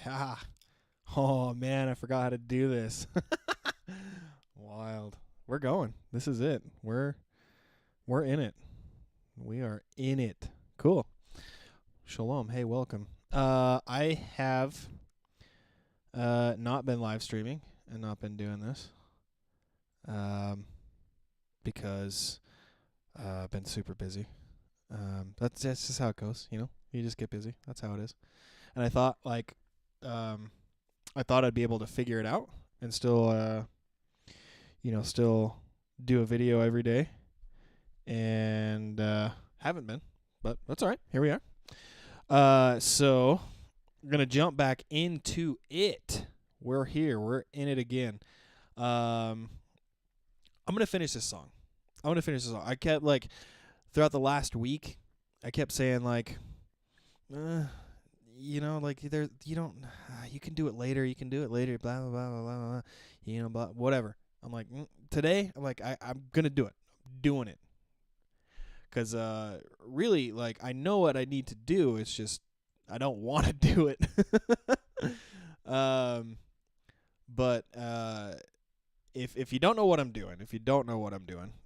Ah. Oh man, I forgot how to do this. Wild. We're going. This is it. We're in it. We are in it. Cool. Shalom. Hey, welcome. I have not been live streaming and not been doing this. Because I've been super busy. That's just how it goes, you know? You just get busy. That's how it is. And I thought I thought I'd be able to figure it out and still still do a video every day. And haven't been, but that's all right. Here we are. So we're going to jump back into it. We're here. We're in it again. I'm going to finish this song. I kept, throughout the last week, I kept saying, you can do it later, blah, blah, blah, blah, blah, blah, whatever. I'm like, today, I'm going to do it. I'm doing it. Because, really, I know what I need to do. It's just, I don't want to do it. But if you don't know what I'm doing,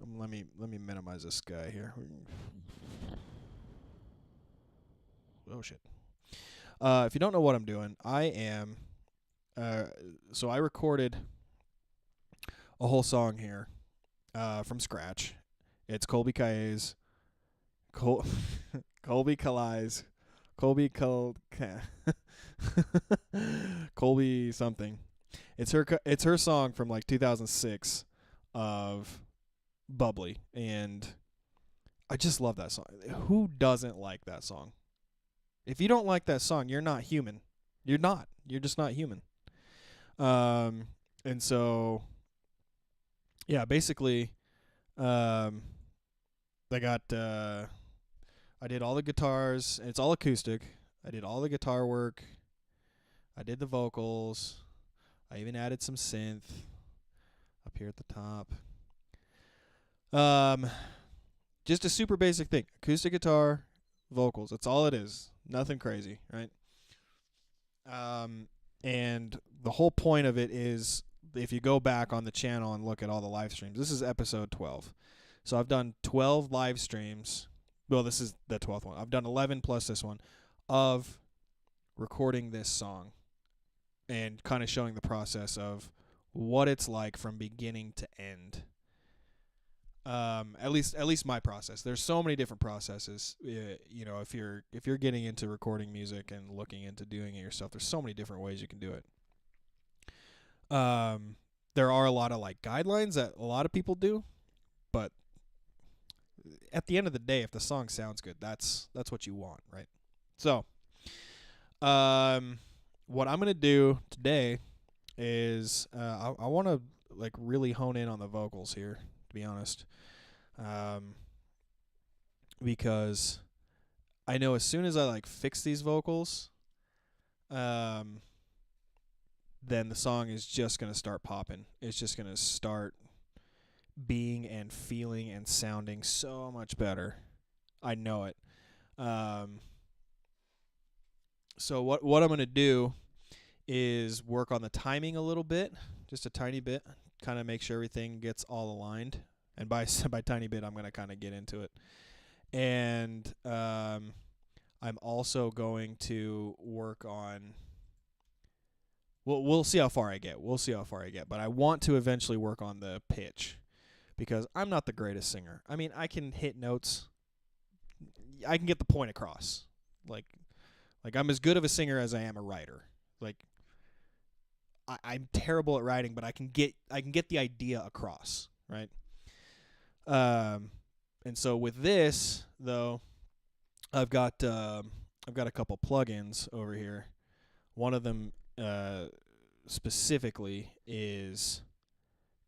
let me minimize this guy here. Oh, shit. If you don't know what I'm doing, I am, so I recorded a whole song here, from scratch. It's Colbie Caillat's, Colbie Caillat's, Colbie something. It's her song from 2006 of Bubbly, and I just love that song. Who doesn't like that song? If you don't like that song, you're not human. You're not. You're just not human. And so, yeah, basically, I did all the guitars. It's all acoustic. I did all the guitar work. I did the vocals. I even added some synth up here at the top. Just a super basic thing. Acoustic guitar, vocals. That's all it is. Nothing crazy, right? And the whole point of it is, if you go back on the channel and look at all the live streams, this is episode 12. So I've done 12 live streams. Well, this is the 12th one. I've done 11 plus this one of recording this song and kind of showing the process of what it's like from beginning to end. At least my process. There's so many different processes. If you're getting into recording music and looking into doing it yourself, there's so many different ways you can do it. There are a lot of guidelines that a lot of people do, but at the end of the day, if the song sounds good, that's what you want, right? So, what I'm gonna do today is I want to really hone in on the vocals here, to be honest, because I know as soon as I fix these vocals, then the song is just gonna start popping. It's just gonna start being and feeling and sounding so much better. I know it. So what I'm gonna do is work on the timing a little bit, just a tiny bit, kind of make sure everything gets all aligned. And by tiny bit, I'm gonna kind of get into it. And I'm also going to work on. We'll see how far I get. But I want to eventually work on the pitch, because I'm not the greatest singer. I mean, I can hit notes. I can get the point across. I'm as good of a singer as I am a writer. I'm terrible at writing, but I can get the idea across, right? And so with this though, I've got a couple plugins over here. One of them specifically is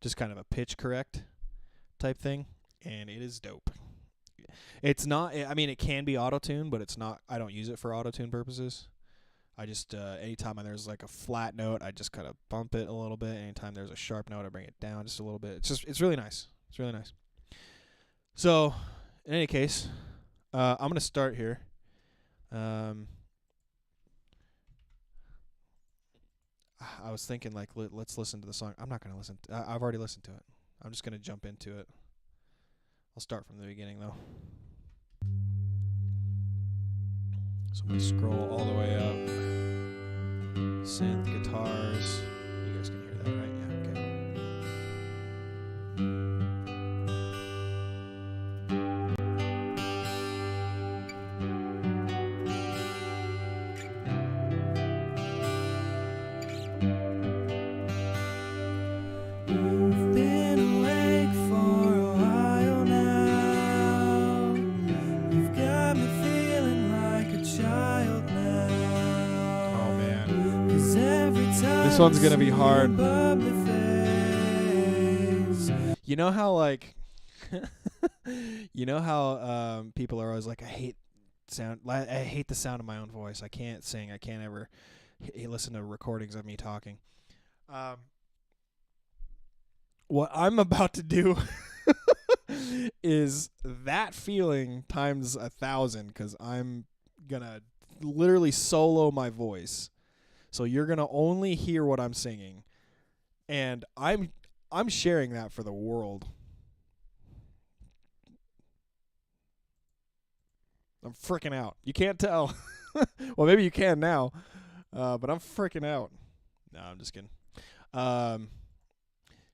just kind of a pitch correct type thing, and it is dope. It's not, I mean, it can be auto-tune, but it's not. I don't use it for auto-tune purposes. I just, anytime there's a flat note, I just kind of bump it a little bit. Anytime there's a sharp note, I bring it down just a little bit. It's really nice. It's really nice. So, in any case, I'm going to start here. I was thinking like let's listen to the song. I'm not gonna listen. I've already listened to it. I'm just gonna jump into it. I'll start from the beginning though. So I'm gonna scroll all the way up. Synth, guitars. You guys can hear that, right? Yeah. Okay. This one's gonna be hard. You know how like, you know how people are always like, I hate the sound of my own voice. I can't sing. I can't ever listen to recordings of me talking. What I'm about to do is that feeling times 1,000, because I'm gonna literally solo my voice. So you're going to only hear what I'm singing. And I'm sharing that for the world. I'm freaking out. You can't tell. Well, maybe you can now. But I'm freaking out. No, I'm just kidding.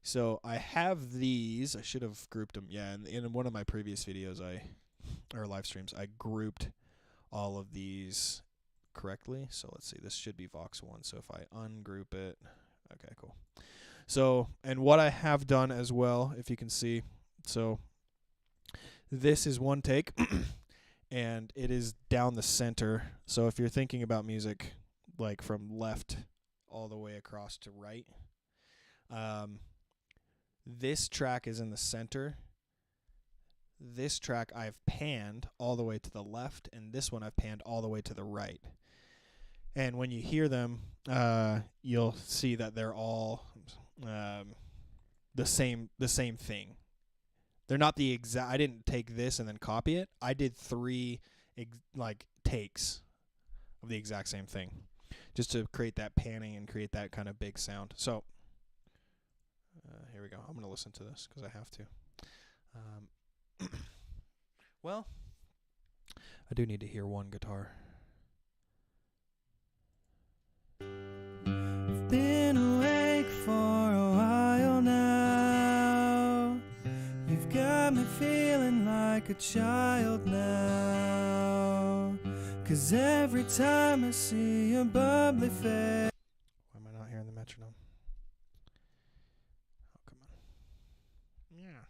So I have these. I should have grouped them. Yeah, in one of my previous videos or live streams, I grouped all of these correctly. So let's see, this should be Vox 1. So if I ungroup it, okay, cool. So, and what I have done as well, if you can see, so this is one take and it is down the center. So if you're thinking about music like from left all the way across to right, this track is in the center. This track I've panned all the way to the left, and this one I've panned all the way to the right. And when you hear them, you'll see that they're all the same thing. They're not the exact. I didn't take this and then copy it. I did 3 takes of the exact same thing, just to create that panning and create that kind of big sound. So here we go. I'm gonna listen to this because I have to. Well, I do need to hear one guitar. I've been awake for a while now. You've got me feeling like a child now. 'Cause every time I see your bubbly face. Why am I not hearing the metronome? Oh, come on. Yeah.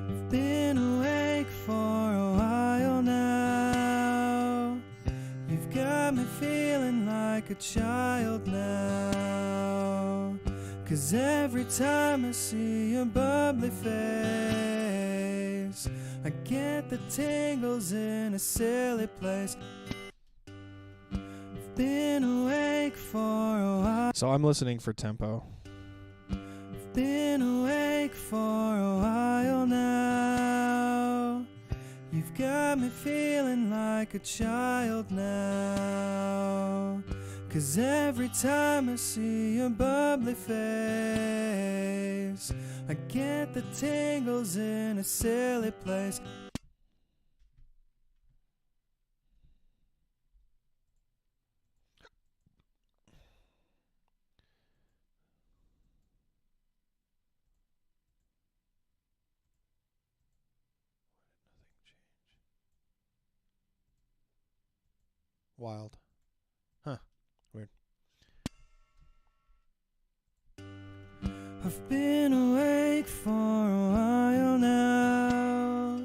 I've been awake for a while now. You've got me feeling like a child now. 'Cause every time I see your bubbly face, I get the tingles in a silly place. I've been awake for a while. So I'm listening for tempo. I've been awake for a while now. You've got me feeling like a child now. 'Cause every time I see your bubbly face, I get the tingles in a silly place. Wild. Huh. Weird. I've been awake for a while now.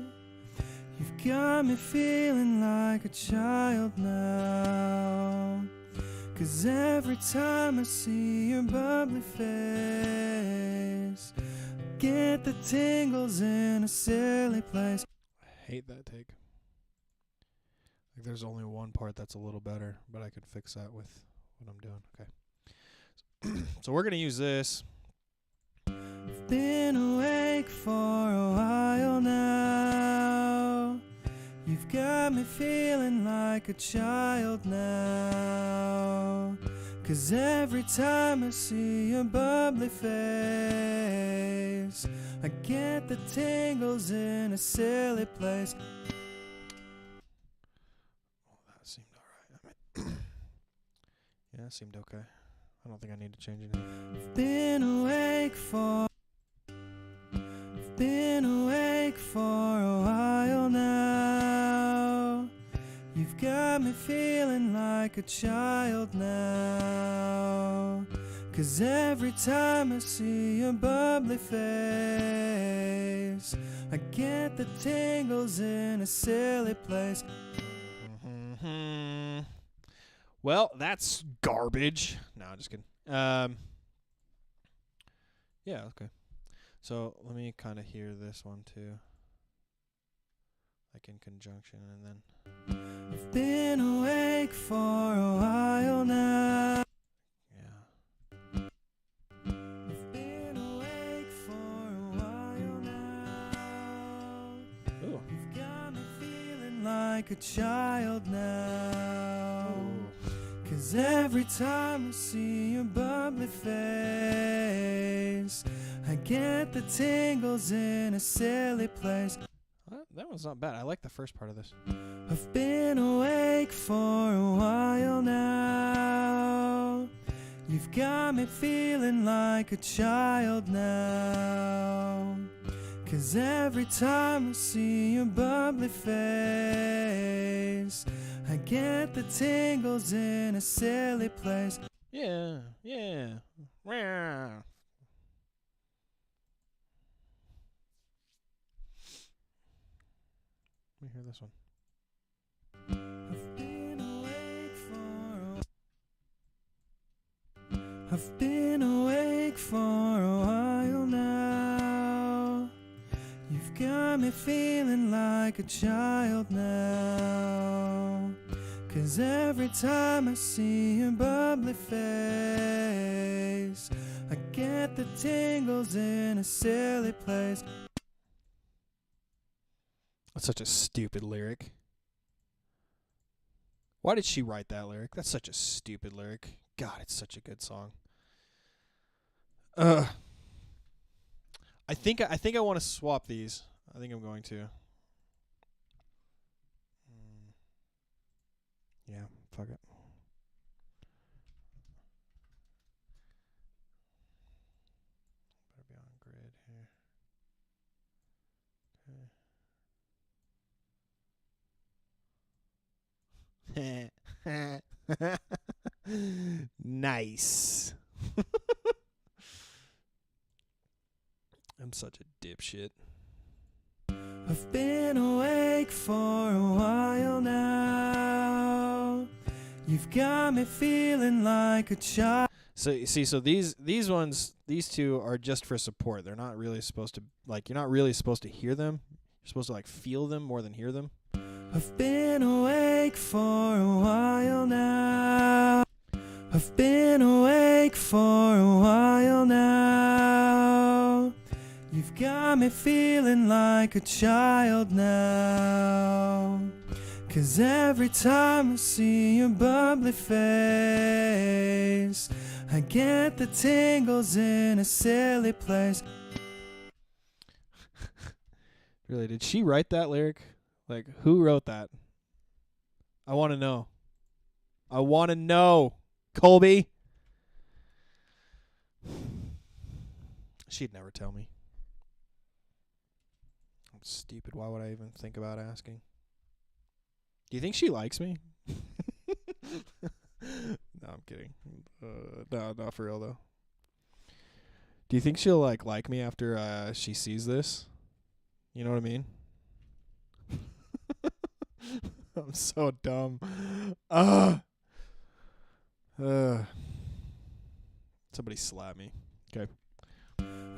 You've got me feeling like a child now. 'Cause every time I see your bubbly face, I get the tingles in a silly place. I hate that take. Like, there's only one part that's a little better, but I could fix that with what I'm doing. Okay. So we're going to use this. I've been awake for a while now. You've got me feeling like a child now. 'Cause every time I see your bubbly face, I get the tingles in a silly place. Oh, that seemed alright. Yeah, that seemed okay. I don't think I need to change anything. I've been awake for a while now. You've got me feeling like a child now. 'Cause every time I see your bubbly face, I get the tingles in a silly place. Well, that's garbage. No, I'm just kidding. Yeah, okay. So let me kind of hear this one too, like in conjunction, and then. I've been awake for a while now. Yeah. I've been awake for a while now. Ooh. You've got me feeling like a child now. Ooh. 'Cause every time I see your bubbly face, I get the tingles in a silly place. That one's not bad. I like the first part of this. I've been awake for a while now. You've got me feeling like a child now. 'Cause every time I see your bubbly face, I get the tingles in a silly place. Yeah, yeah. Let me hear this one. I've been awake for a while now. You've got me feeling like a child now. 'Cause every time I see your bubbly face, I get the tingles in a silly place. That's such a stupid lyric. Why did she write that lyric? That's such a stupid lyric. God, it's such a good song. I think I want to swap these. I think I'm going to. Yeah, fuck it. Better be on grid here. Okay. Nice. I'm such a dipshit. I've been awake for a while now. You've got me feeling like a child. So you see, so these ones, these two are just for support. They're not really supposed to, like, you're not really supposed to hear them. You're supposed to like feel them more than hear them. I've been awake for a while now. I've been awake for a while now. You've got me feeling like a child now. 'Cause every time I see your bubbly face, I get the tingles in a silly place. Really, did she write that lyric? Like, who wrote that? I want to know. I want to know, Colbie. She'd never tell me. I'm stupid. Why would I even think about asking? Do you think she likes me? No, I'm kidding. No, not for real though. Do you think she'll like me after she sees this? You know what I mean? I'm so dumb. Somebody slap me. Okay.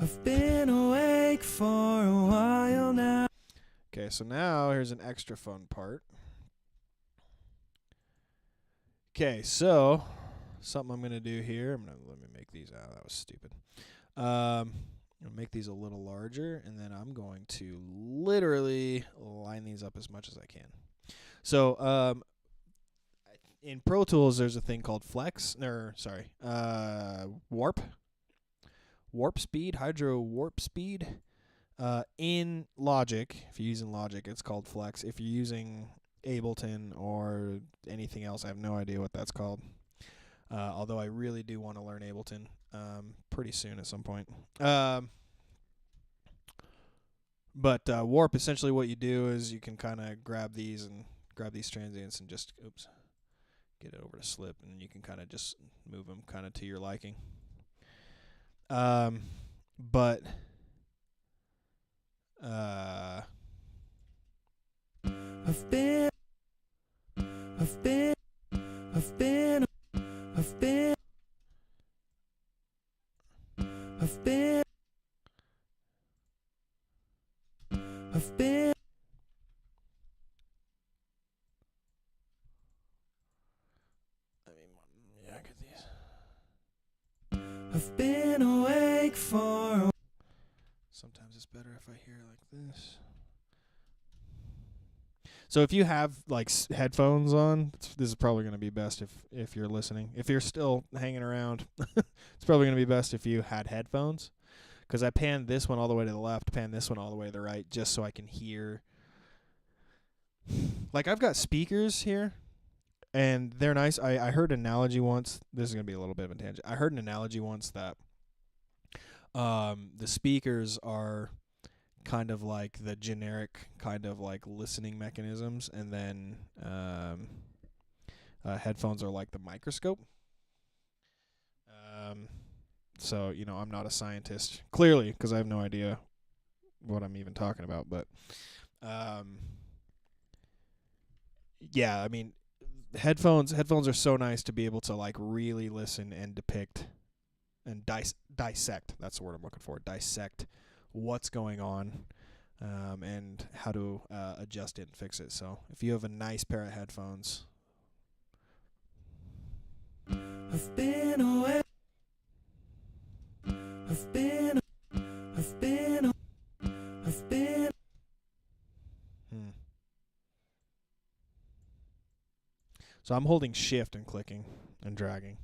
I've been awake for a while now. Okay, so now here's an extra fun part. Okay, so something I'm gonna do here. Let me make these out. That was stupid. I'm gonna make these a little larger, and then I'm going to literally line these up as much as I can. So in Pro Tools, there's a thing called warp speed, hydro warp speed. In Logic, if you're using Logic, it's called flex. If you're using Ableton or anything else, I have no idea what that's called. Although I really do want to learn Ableton pretty soon at some point. But warp, essentially what you do is you can kind of grab these transients and just, get it over to slip, and you can kind of just move them kind of to your liking. But I've been I get these. I've been awake for. Sometimes it's better if I hear it like this. So if you have like headphones on, this is probably going to be best if you're listening. If you're still hanging around, it's probably going to be best if you had headphones, because I panned this one all the way to the left, panned this one all the way to the right, just so I can hear. Like, I've got speakers here, and they're nice. I heard an analogy once. This is going to be a little bit of a tangent. I heard an analogy once that the speakers are kind of like the generic kind of like listening mechanisms, and then headphones are like the microscope. So, I'm not a scientist, clearly, because I have no idea what I'm even talking about, but yeah, I mean, headphones are so nice to be able to like really listen and depict and dissect. That's the word I'm looking for. Dissect what's going on, and how to adjust it and fix it. So if you have a nice pair of headphones. I've been away. I've been. So I'm holding shift and clicking and dragging.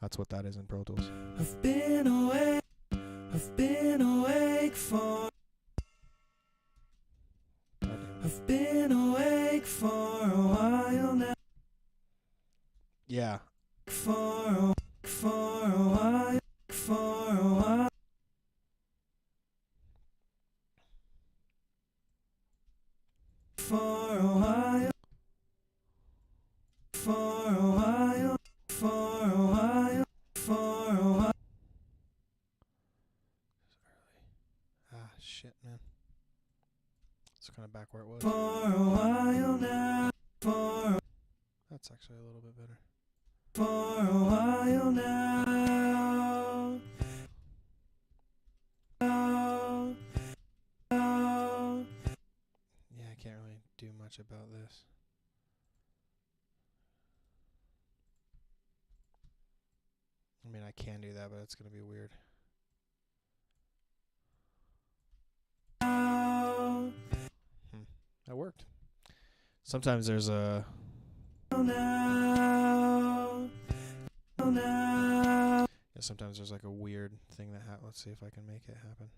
That's what that is in Pro Tools. I've been awake for. I've been awake for a while now. Yeah. For a while. Shit, man. It's kind of back where it was. For a while now. That's actually a little bit better. For a while now. Yeah, I can't really do much about this. I mean, I can do that, but it's going to be weird. That worked. Sometimes there's a. Yeah, sometimes there's like a weird thing that happens. Let's see if I can make it happen.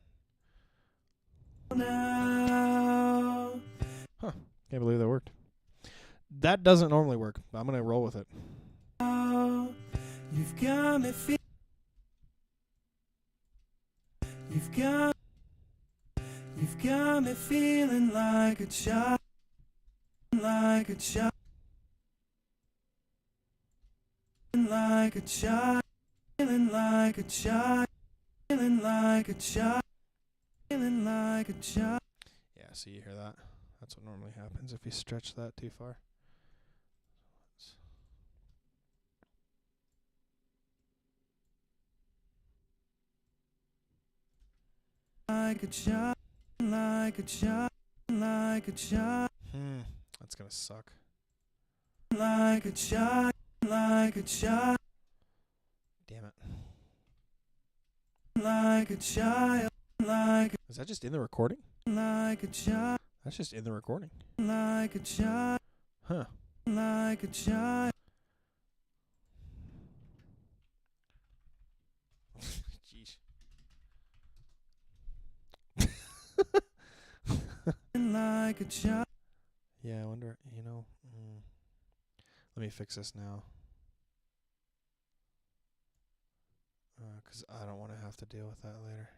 Huh. Can't believe that worked. That doesn't normally work, but I'm going to roll with it. You've got me You've got me feeling like a child, like a child, like a child, feeling like a child, feeling like a child, feeling like a child. Yeah, so you hear that? That's what normally happens if you stretch that too far. Like a child, like a child, like a child. That's gonna suck. Like a child, like a child. Damn it. Like a child, like. Is that just in the recording? Like a child. That's just in the recording. Like a child. Huh. like a child. Jeez. Like a child. Yeah, I wonder, you know. Let me fix this now. 'Cause I don't want to have to deal with that later.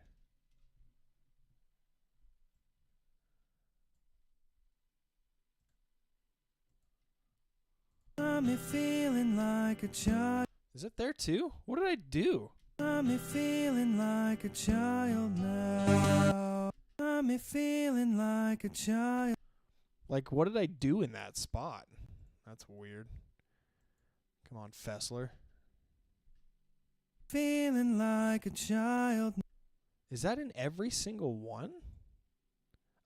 Got me feeling like a child. Is it there too? What did I do? Got me feeling like a child now. Got me feeling like a child. Like, what did I do in that spot? That's weird. Come on, Fessler. Feeling like a child. Is that in every single one?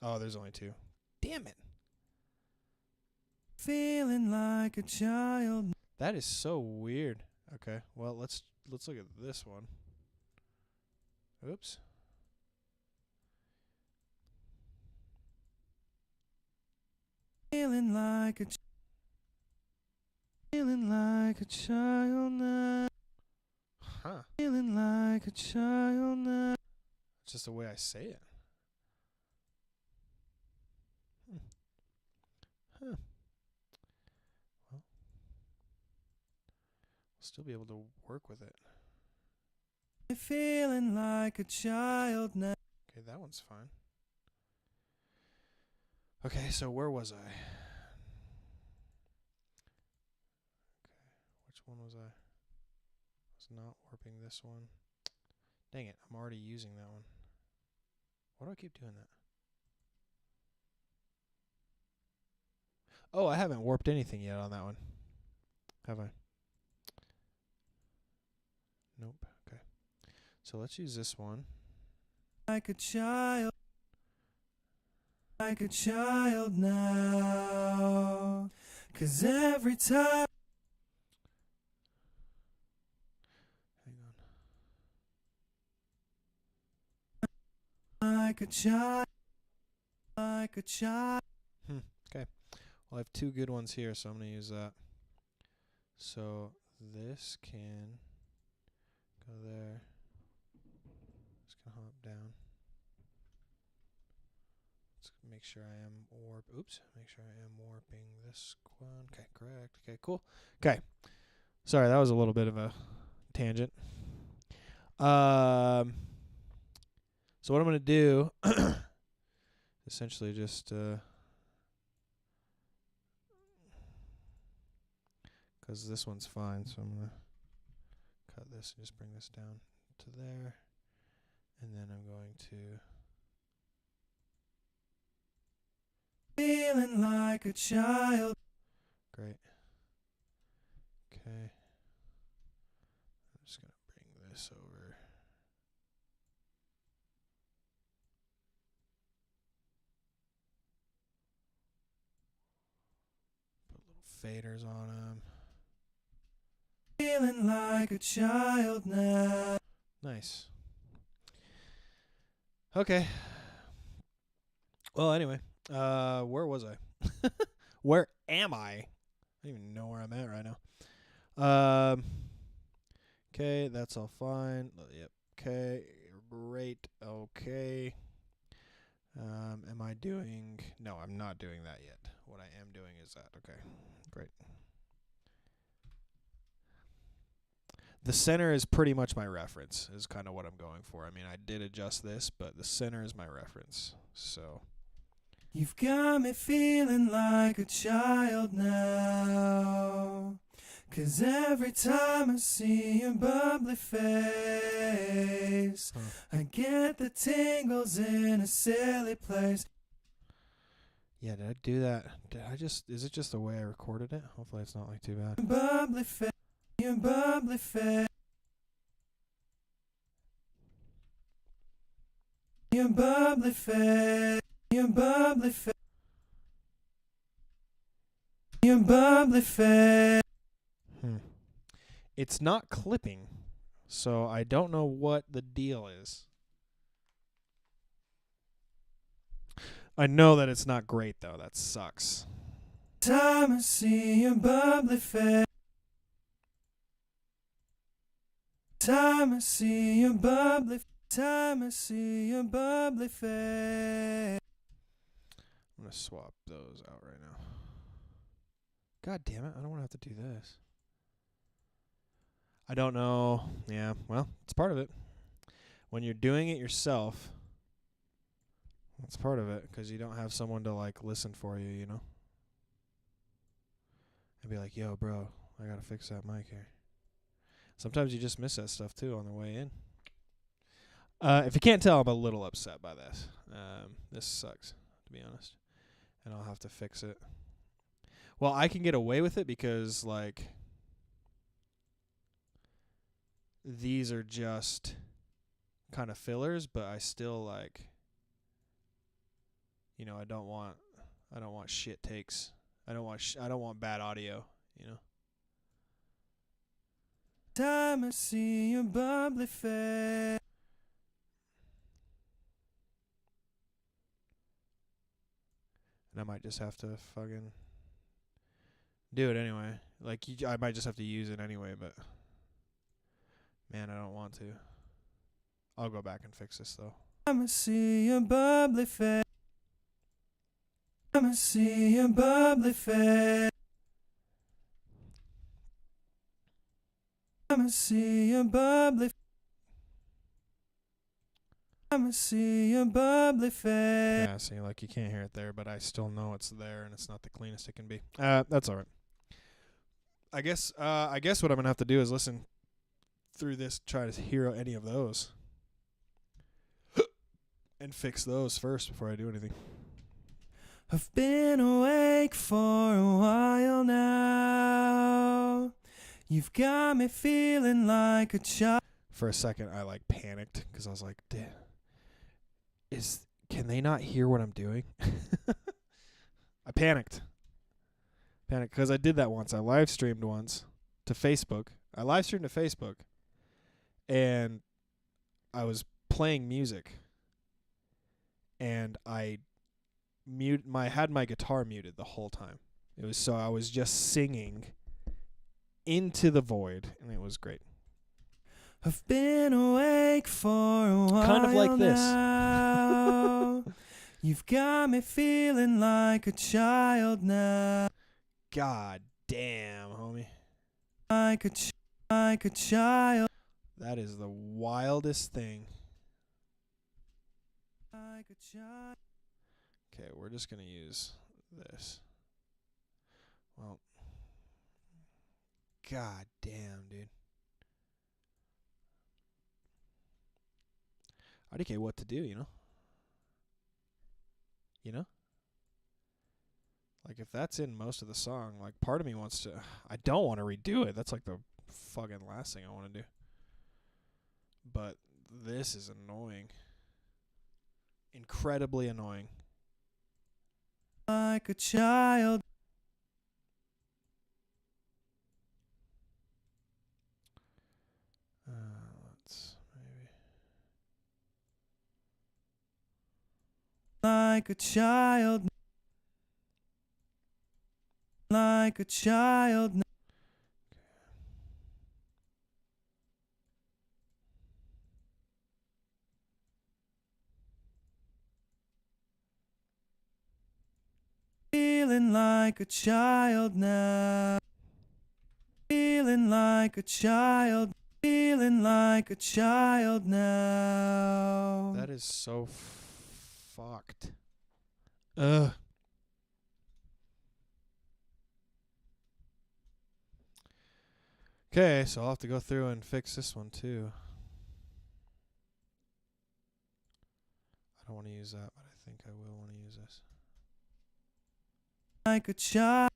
Oh, there's only 2. Damn it. Feeling like a child. That is so weird. Okay, well, let's look at this one. Oops. Feeling like a child now. Huh. Feeling like a child now. It's just the way I say it. Huh. Well, we'll still be able to work with it. Feeling like a child now. Okay, that one's fine. Okay, so where was I? Okay, which one was I? I was not warping this one. Dang it, I'm already using that one. Why do I keep doing that? Oh, I haven't warped anything yet on that one. Have I? Nope. Okay. So let's use this one. Like a child. Like a child now. 'Cause every time. Hang on. Like a child. Like a child. Okay. Well, I have 2 good ones here, so I'm going to use that. So this can go there. Just going to hop down. Let's make sure I am make sure I am warping this one. Okay, correct. Okay, cool. Okay. Sorry, that was a little bit of a tangent. So what I'm going to do essentially just because this one's fine, so I'm going to cut this and just bring this down to there. And then I'm going to Feeling like a child. great. Okay. I'm just going to bring this over. Put little faders on them. Feeling like a child now. Nice. Okay. Well, anyway, where was I? Where am I? I don't even know where I'm at right now. Okay, that's all fine. Yep. Okay, great. Okay. Am I doing? No, I'm not doing that yet. What I am doing is that. Okay, great. The center is pretty much my reference, is kind of what I'm going for. I mean, I did adjust this, but the center is my reference. So. You've got me feeling like a child now. 'Cause every time I see your bubbly face, I get the tingles in a silly place. Yeah, did I do that? Is it just the way I recorded it? Hopefully it's not like too bad. Bubbly face, your bubbly face. Your bubbly face, your bubbly face. Your bubbly face. It's not clipping, so I don't know what the deal is. I know that it's not great, though. That sucks. Time I see your bubbly face. Time I see your bubbly. Time I see your bubbly face. I'm going to swap those out right now. God damn it. I don't want to have to do this. I don't know. Yeah, well, it's part of it. When you're doing it yourself, that's part of it, because you don't have someone to, like, listen for you, you know? And be like, yo, bro, I got to fix that mic here. Sometimes you just miss that stuff, too, on the way in. If you can't tell, I'm a little upset by this. This sucks, to be honest. And I'll have to fix it. Well, I can get away with it because, like, these are just kind of fillers, but I still, like, you know, I don't want shit takes. I don't want bad audio, you know. Time I see your bubbly face. And I might just have to fucking do it anyway. Like, I might just have to use it anyway, but man, I don't want to. I'll go back and fix this, though. Time I see your bubbly face. Time I see your bubbly face. Time I see your bubbly. Time I see your bubbly face. Yeah, see, like, you can't hear it there, but I still know it's there, and it's not the cleanest it can be. That's all right. I guess what I'm gonna have to do is listen through this, try to hear any of those, and fix those first before I do anything. I've been awake for a while now. You've got me feeling like a child. For a second, I, like, panicked because I was like, damn. Can they not hear what I'm doing? I panicked because I did that once. I live streamed once to Facebook. And I was playing music, and I had my guitar muted the whole time. I was just singing into the void, and it was great. I've been awake for a while. Kind of like this. Now. You've got me feeling like a child now. God damn, homie. Like a child. That is the wildest thing. Like a child. Okay, we're just going to use this. Well, god damn, dude. I don't care what to do, you know? You know? Like, if that's in most of the song, like, part of me wants to... I don't want to redo it. That's, like, the fucking last thing I want to do. But this is annoying. Incredibly annoying. Like a child. Let's maybe... Like a child. Like a child. Feeling like a child now. Feeling like a child. Feeling like a child now. That is so fucked. Ugh. Okay, so I'll have to go through and fix this one too. I don't want to use that, but I think I will want to use this. Like a child.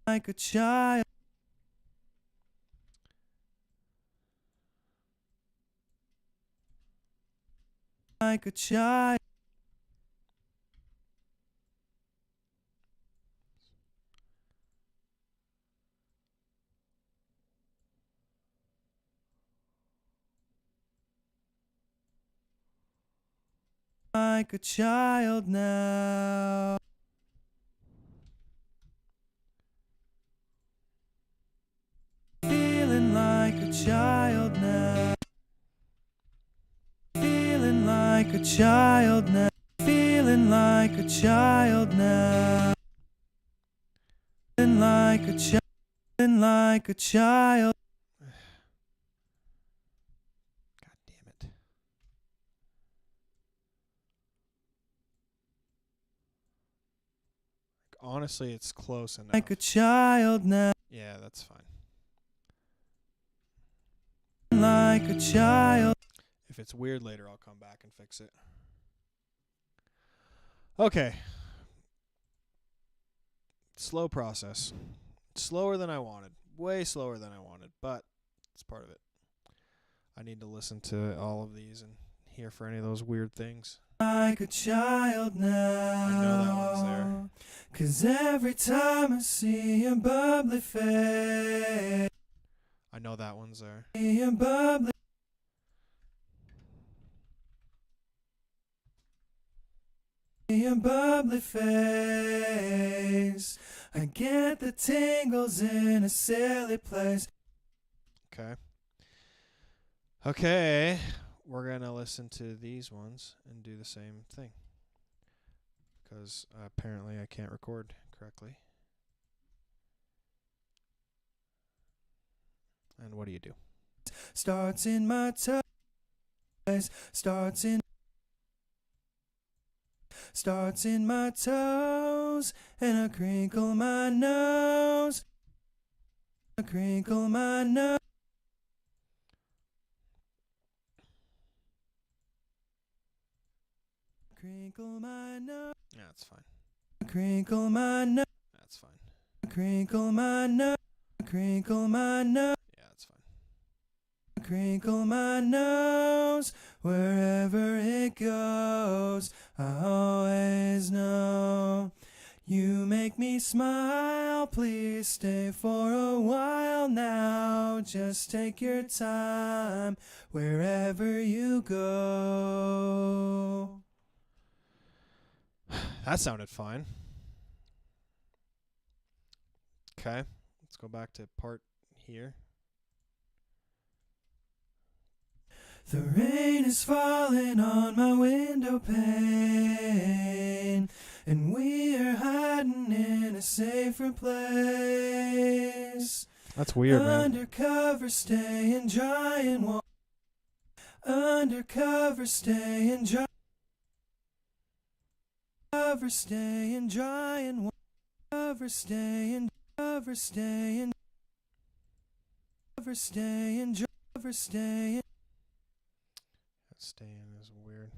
Like a child. Like a child. like a child now. Feeling like a child now. Feeling like a child now. Feeling like a child now. Feeling like a child. Feeling like a child. God damn it. Honestly, it's close enough. Like a child now. Yeah, that's fine. Like a child. If it's weird later, I'll come back and fix it. Okay. Slow process. Slower than I wanted. Way slower than I wanted, but it's part of it. I need to listen to all of these and hear for any of those weird things. Like a child now. I know that one's there. 'Cause every time I see your bubbly face, I know that one's there. your bubbly, your bubbly face, I get the tingles in a silly place. Okay. Okay. We're going to listen to these ones and do the same thing. Because apparently I can't record correctly. And what do you do? Starts in my toes, starts in my toes, and I crinkle my nose, I crinkle my nose. Crinkle my nose. Yeah, that's fine. Crinkle my nose. That's fine. Crinkle my nose. Crinkle my nose. Yeah, that's fine. Crinkle my nose. Wherever it goes, I always know. You make me smile. Please stay for a while now. Just take your time. Wherever you go. That sounded fine. Okay. Let's go back to part here. The rain is falling on my window pane, and we're hiding in a safer place. That's weird, man. Undercover, staying dry and warm. Undercover, staying dry. Cover, staying dry and warm. Cover, staying, cover, staying, cover, staying, cover, staying. Staying is weird.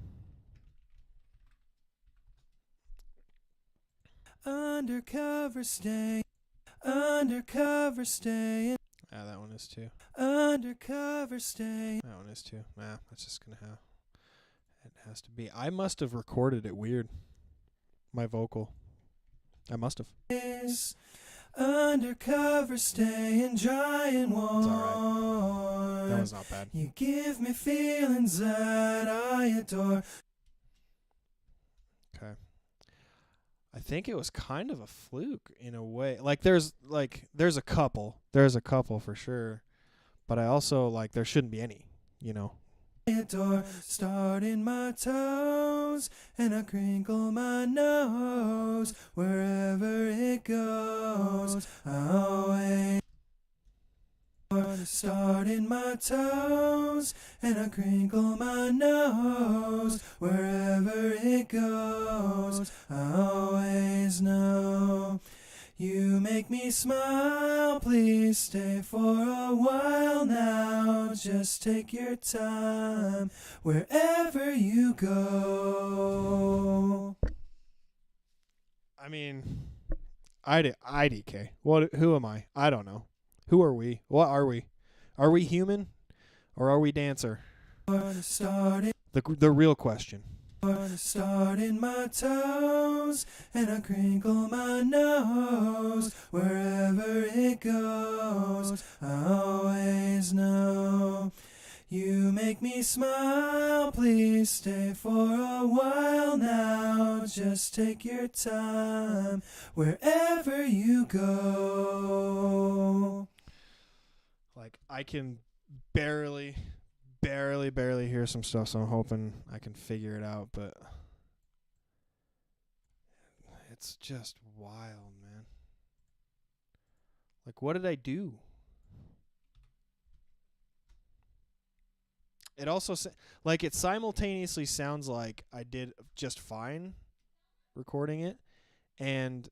Undercover, staying, undercover, staying. Yeah, that one is too. Undercover, staying. That one is too. Nah, that's just gonna have. It has to be. I must have recorded it weird. My vocal. I must have. Undercover, staying dry and warm. It's alright. That was not bad. You give me feelings that I adore. Okay. I think it was kind of a fluke in a way. There's a couple. There's a couple for sure. But I also there shouldn't be any, you know. Adore, start in my toes, and I crinkle my nose. Wherever it goes, I always start in my toes, and I crinkle my nose. Wherever it goes, I always know. You make me smile, please stay for a while now. Just take your time, wherever you go. I mean, IDK. Who am I? I don't know. Who are we? What are we? Are we human, or are we dancer? The real question. Start in my toes, and I crinkle my nose. Wherever it goes, I always know. You make me smile, please stay for a while now. Just take your time wherever you go. Like, I can barely hear some stuff, so I'm hoping I can figure it out, but it's just wild, man. Like, what did I do? It also like, it simultaneously sounds like I did just fine recording it, and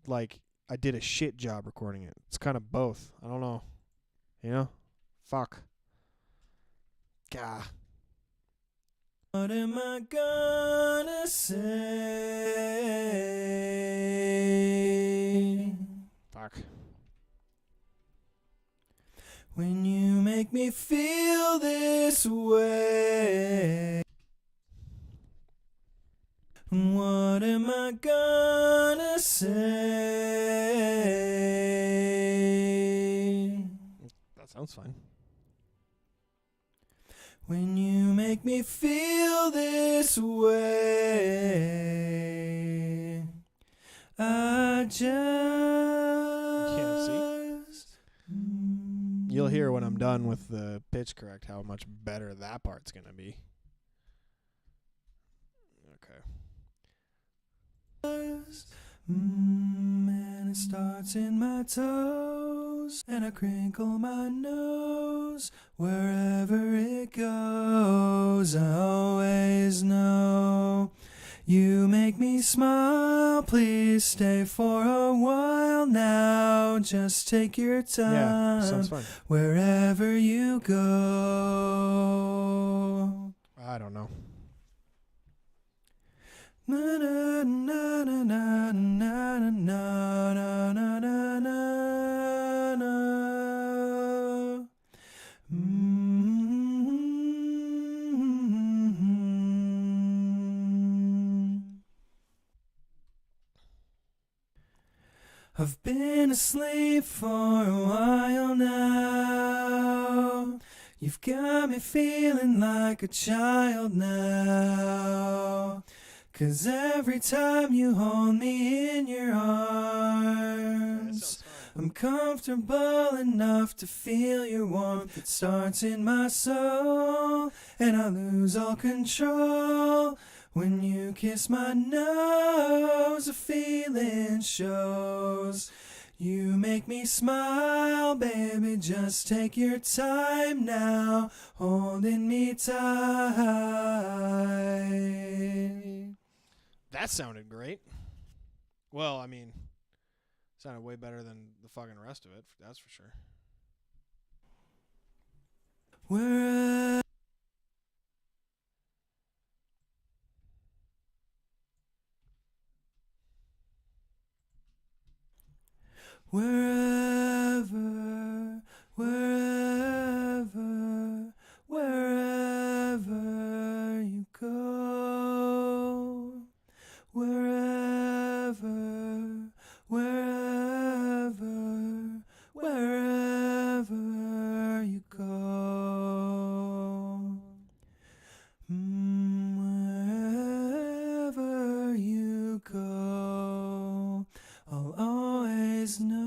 like I did a shit job recording it. It's kind of both. I don't know. You know? Fuck. Gah. What am I gonna say? Fuck. When you make me feel this way. What am I gonna say? That sounds fine. When you make me feel this way, I just... Yeah, see? You'll hear when I'm done with the pitch correct how much better that part's gonna be. Okay. And it starts in my toes, and I crinkle my nose. Wherever it goes, I always know. You make me smile, please stay for a while now. Just take your time. Yeah, sounds fine. Wherever you go. I don't know. Na na na na na na na na na na na. I've been asleep for a while now. You've got me feeling like a child now. 'Cause every time you hold me in your arms, I'm comfortable enough to feel your warmth. It starts in my soul, and I lose all control. When you kiss my nose, a feeling shows. You make me smile, baby, just take your time now, holding me tight. That sounded great. Well, I mean, sounded way better than the fucking rest of it, that's for sure. Wherever you go, wherever you go, wherever you go, I'll always know.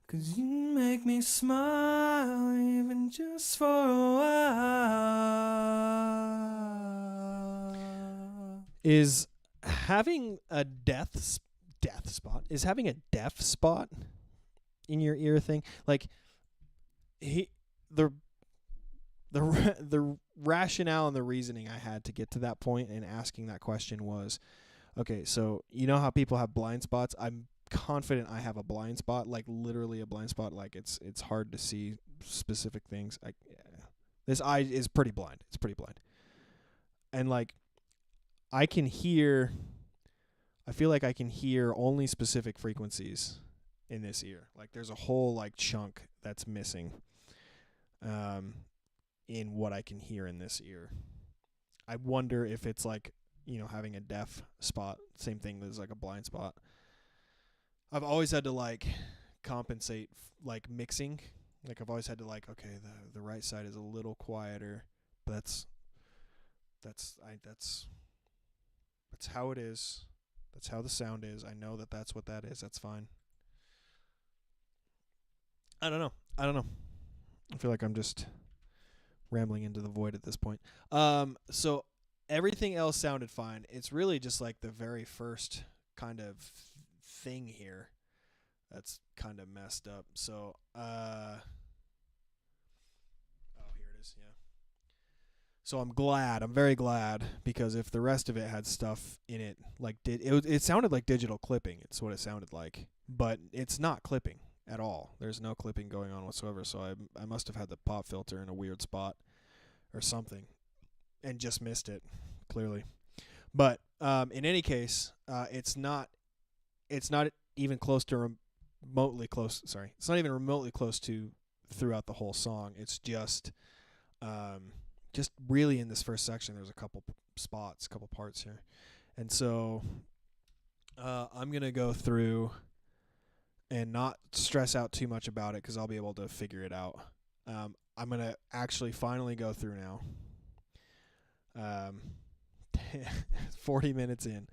'Cause you make me smile even just for a while. Is having a deaf spot? Is having a deaf spot in your ear thing? Like, the rationale and the reasoning I had to get to that point and asking that question was, okay, so you know how people have blind spots? I'm confident I have a blind spot, like literally a blind spot. Like, it's hard to see specific things. This eye is pretty blind. It's pretty blind. And like, I feel like I can hear only specific frequencies in this ear. Like, there's a whole like chunk that's missing in what I can hear in this ear. I wonder if it's like, you know, having a deaf spot, same thing as like a blind spot. I've always had to like compensate like mixing, Like I've always had to like, okay, the right side is a little quieter, but that's how it is. That's how the sound is. I know that that's what that is. That's fine. I don't know. I feel like I'm just rambling into the void at this point. So everything else sounded fine. It's really just like the very first kind of thing here that's kind of messed up. So, oh, here it is. Yeah. So I'm very glad, because if the rest of it had stuff in it, like it sounded like digital clipping. It's what it sounded like, but it's not clipping at all. There's no clipping going on whatsoever. So I must have had the pop filter in a weird spot or something, and just missed it clearly. But in any case, it's not even close to remotely close. Sorry, it's not even remotely close to throughout the whole song. It's just really in this first section. There's a couple spots, couple parts here, and so I'm gonna go through and not stress out too much about it, because I'll be able to figure it out. I'm gonna actually finally go through now. 40 minutes in,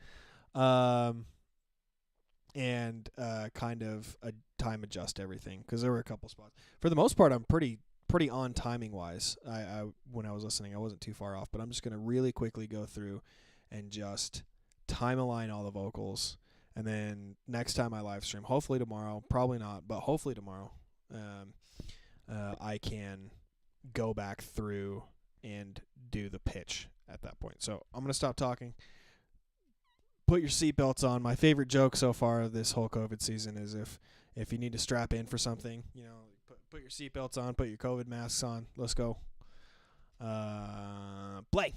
and kind of time adjust everything, because there were a couple spots. For the most part, I'm pretty on timing wise. I when I was listening, I wasn't too far off, but I'm just gonna really quickly go through and just time align all the vocals, and then next time I live stream, hopefully tomorrow, probably not, but hopefully tomorrow, I can go back through and do the pitch at that point. So I'm gonna stop talking. Put your seatbelts on. My favorite joke so far this whole COVID season is if you need to strap in for something, put your seatbelts on, put your COVID masks on. Let's go. Play.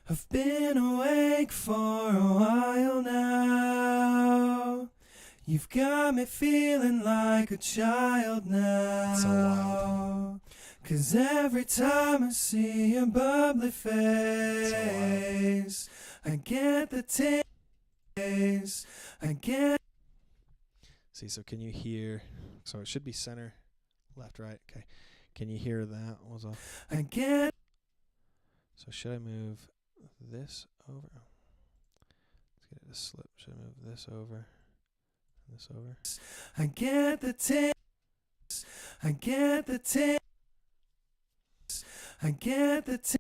I've been awake for a while now. You've got me feeling like a child now. So wild. 'Cause every time I see your bubbly face, I get the taste. I get. See, so can you hear? So it should be center, left, right. Okay. Can you hear that? What was off? I get. So should I move this over? Let's get it to slip. Should I move this over? This over? I get the taste. I get the taste. I get the taste.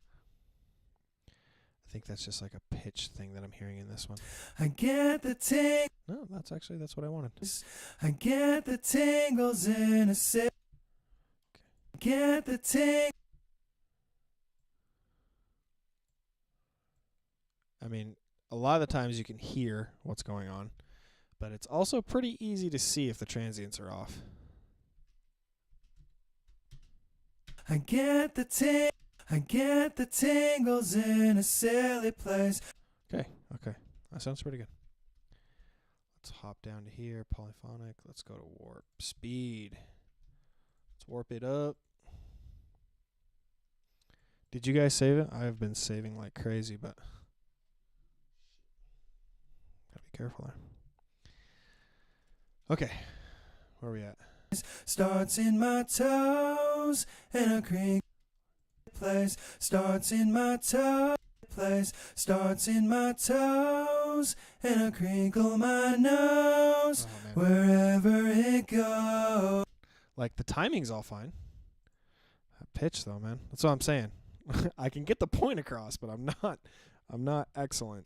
I think that's just like a pitch thing that I'm hearing in this one. I get the taste. No, that's what I wanted. I get the tingles in a sip. I get the tingles. I mean, a lot of the times you can hear what's going on, but it's also pretty easy to see if the transients are off. I get the tingles in a silly place. Okay. That sounds pretty good. Let's hop down to here, polyphonic. Let's go to warp speed. Let's warp it up. Did you guys save it? I've been saving like crazy, but gotta be careful there. Okay, where are we at? Starts in my toes and a creak place. Starts in my toes place. Starts in my toes and a crinkle my nose. Wherever it goes. Like the timing's all fine. That pitch though, man. That's what I'm saying. I can get the point across, but I'm not excellent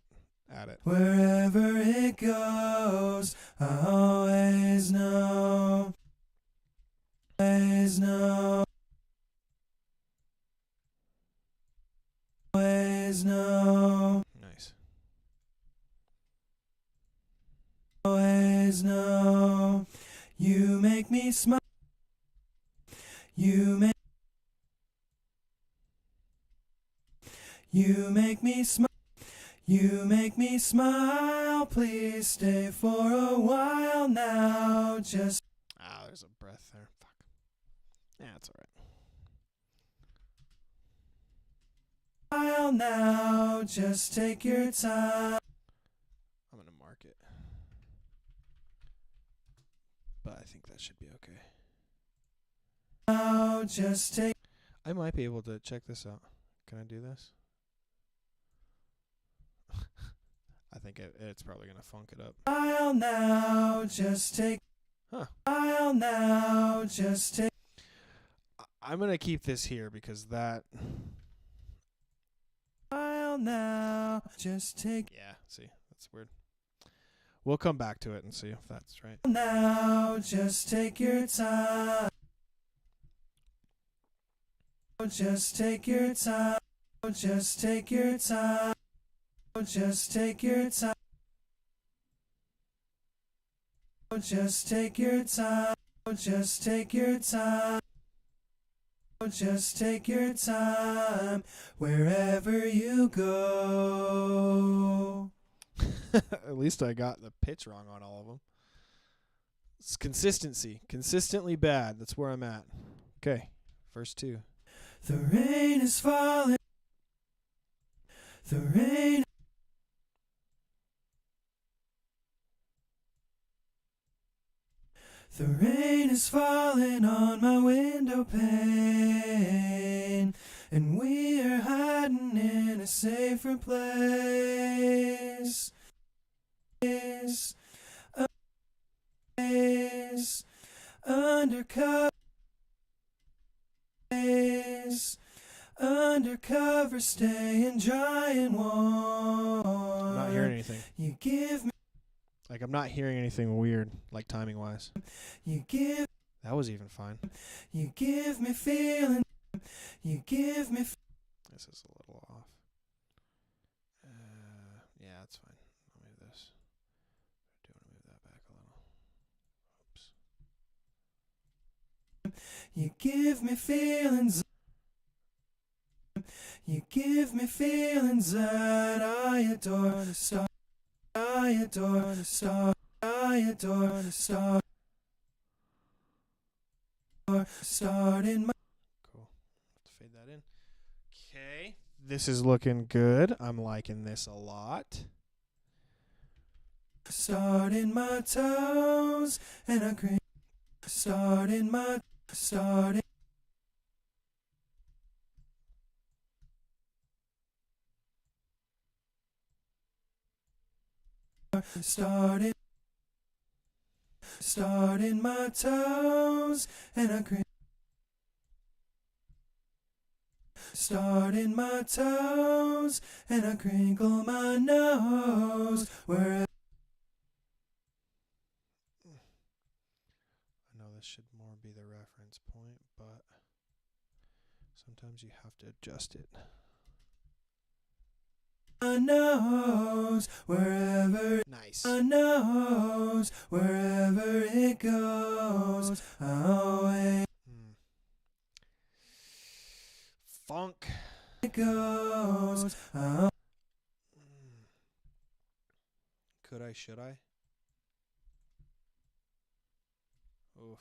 at it. Wherever it goes, I always know. Always know. Always know. Nice. Always know. You make me smile. You make me smile. You make me smile. Please stay for a while now. Just. There's a breath there. Fuck. Yeah, it's alright. While now. Just take your time. I'm gonna mark it, but I think that should be okay. now, just take. I might be able to check this out. Can I do this? I think it's probably gonna funk it up. I'll now just take. Huh. I'll now just take. I'm gonna keep this here because that. I'll now just take. Yeah, see, that's weird. We'll come back to it and see if that's right. Now just take your time. Just take your time. Just take your time. Just take your time. Just take your time. Just take your time. Just take your time wherever you go. At least I got the pitch wrong on all of them. It's consistency. Consistently bad. That's where I'm at. Okay, first two. The rain is falling. The rain. The rain is falling on my window pane, and we are hiding in a safer place. Undercover. Undercover, staying dry and warm. I'm not hearing anything. You give me. Like, I'm not hearing anything weird, like timing-wise. You give. That was even fine. You give me feeling. You give me. This is a little off. Yeah, that's fine. I'll move this. I do want to move that back a little. Oops. You give me feelings. You give me feelings that I adore. Star. I adore the star. I adore the star. Starting my. Cool. Let's fade that in. Okay. This is looking good. I'm liking this a lot. Starting my toes and I cream. Starting my. Starting. Starting my toes and I cream. Starting my toes and I crinkle my nose where. I know this should more be the reference point, but sometimes you have to adjust it. My nose wherever. Nice. My nose wherever it goes. I always. Funk. It goes. Could I? Should I? Oof.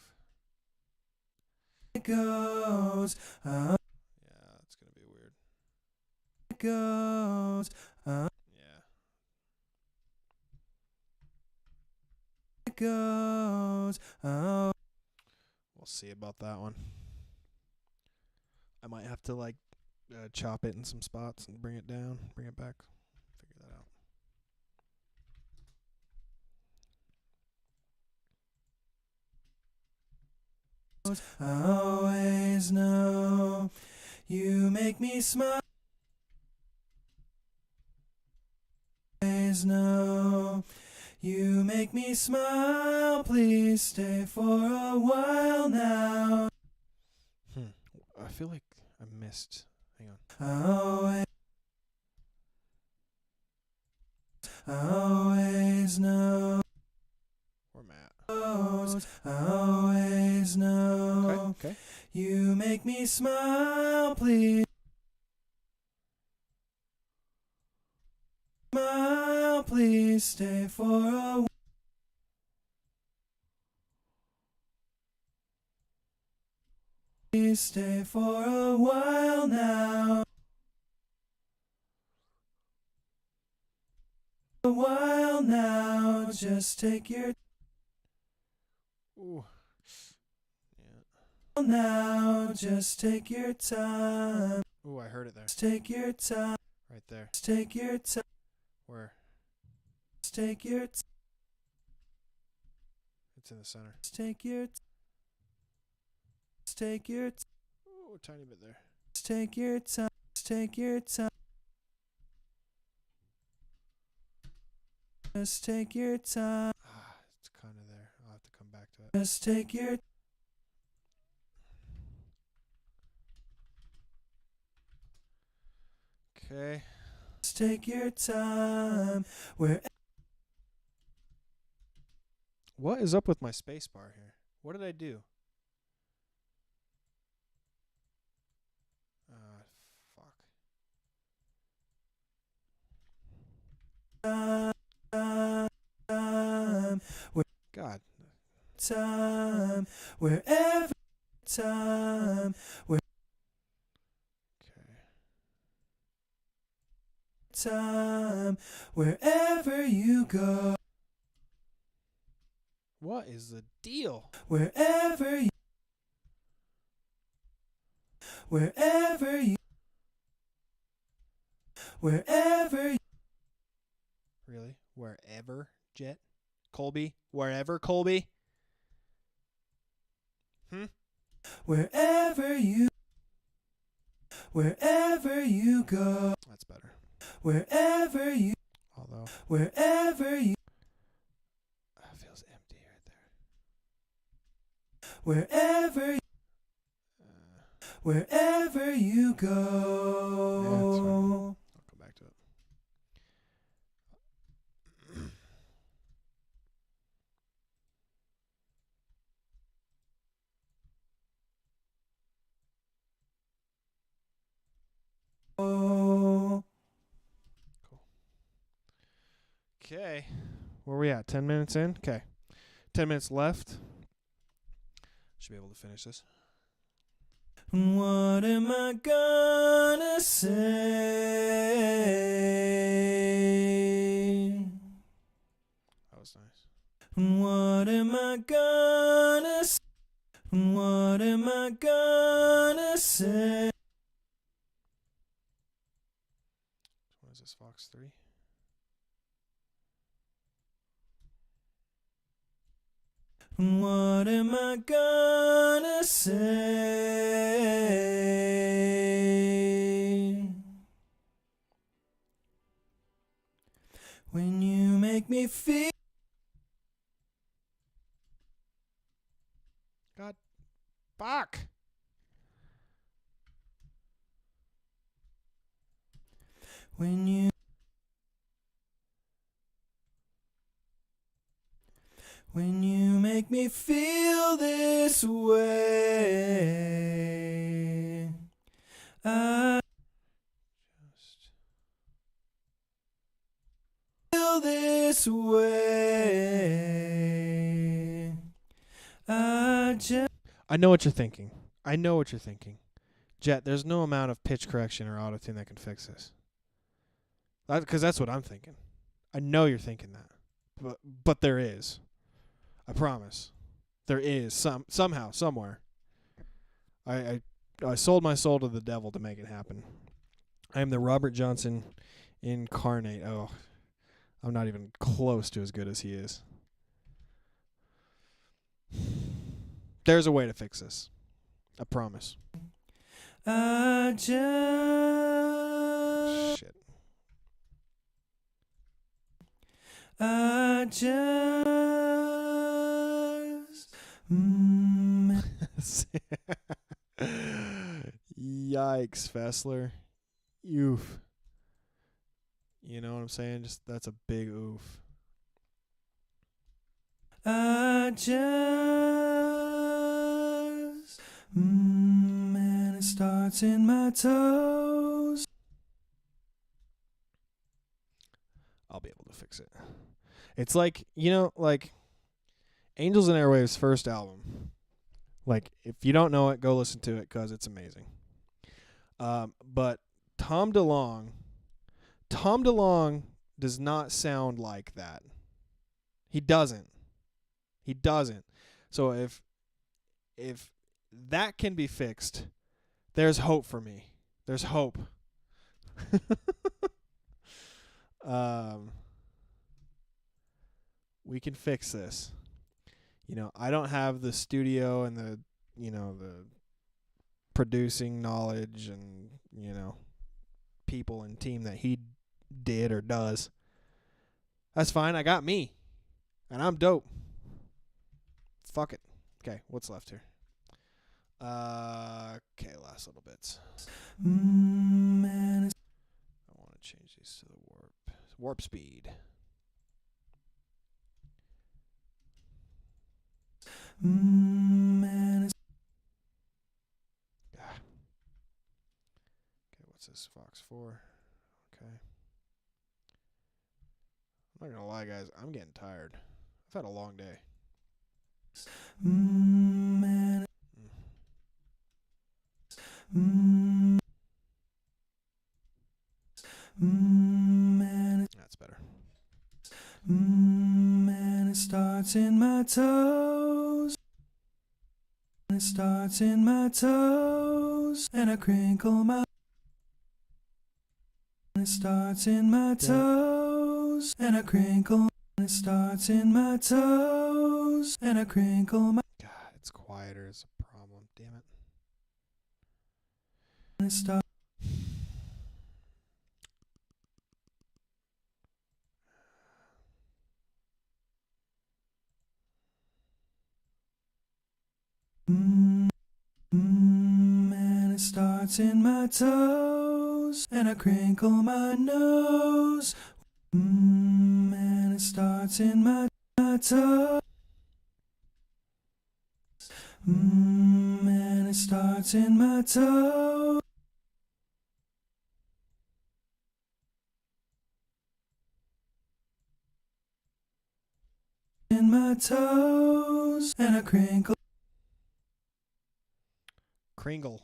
It goes. Yeah, it's gonna be weird. It goes. Yeah. It goes. We'll see about that one. I might have to like chop it in some spots and bring it down, bring it back, figure that out. I always know you make me smile. Always know you make me smile. Please stay for a while now. I feel like I missed. Hang on. I always know. Or Matt. I always know. Okay. You make me smile, please. Smile, please stay for a while. Please stay for a while now. A while now, just take your. Ooh. Yeah. now. Just take your time. Ooh, I heard it there. Just take your time. Right there. Just take your time. Where? Just take your time. It's in the center. Just take your time. Just take your time. Ooh, a tiny bit there. Just take your time. Just take your time. Just take your time. Ah, it's kind of there. I'll have to come back to it. Just take your. Okay. Just take your time. Where. What is up with my space bar here? What did I do? Fuck. Time. Where. God. Time. Wherever. Time. Where. Okay. Time. Wherever you go. What is the deal? Wherever you. Wherever you. Wherever you. Really? Wherever, Jet? Colbie? Wherever, Colbie? Wherever you. Wherever you go. That's better. Wherever you. Although, Wherever you. it feels empty right there. Wherever you. Wherever you Yeah, that's fine. go. I'll come back to it. Oh. Okay. Where are we at? 10 minutes in? Okay. 10 minutes left. Should be able to finish this. What am I gonna say? That was nice. What am I gonna say? What am I gonna say? What is this, Fox 3? What am I gonna say? When you make me feel. God. Fuck! When you. When you make me feel this way, I Just. feel this way. I just. I know what you're thinking. I know what you're thinking. Jet, there's no amount of pitch correction or auto-tune that can fix this. Because that's what I'm thinking. I know you're thinking that. But there is. I promise. There is somehow, somewhere. I sold my soul to the devil to make it happen. I am the Robert Johnson incarnate. Oh, I'm not even close to as good as he is. There's a way to fix this. I promise. I just. Shit. I just. Yikes, Fessler. Oof. You know what I'm saying? Just that's a big oof. I just. And it starts in my toes. I'll be able to fix it. It's like, like Angels and Airwaves' first album. Like, if you don't know it, go listen to it because it's amazing. But Tom DeLonge does not sound like that. He doesn't. So if that can be fixed. There's hope for me. There's hope. We can fix this. You know, I don't have the studio and the producing knowledge and, people and team that he did or does. That's fine. I got me. And I'm dope. Fuck it. Okay, what's left here? Okay, last little bits. I want to change these to the warp speed. Okay, what's this? Fox 4. Okay. I'm not gonna lie, guys. I'm getting tired. I've had a long day. That's better. And it starts in my toes. It starts in my toes. And I crinkle my. It starts in my toes. And I crinkle. It starts in my toes. And I crinkle my. God, it's quieter is a problem. Damn it. And it starts. And it starts in my toes. And I crinkle my nose. And it starts in my toes. And it starts in my toes. In my toes. And I crinkle. Kringle.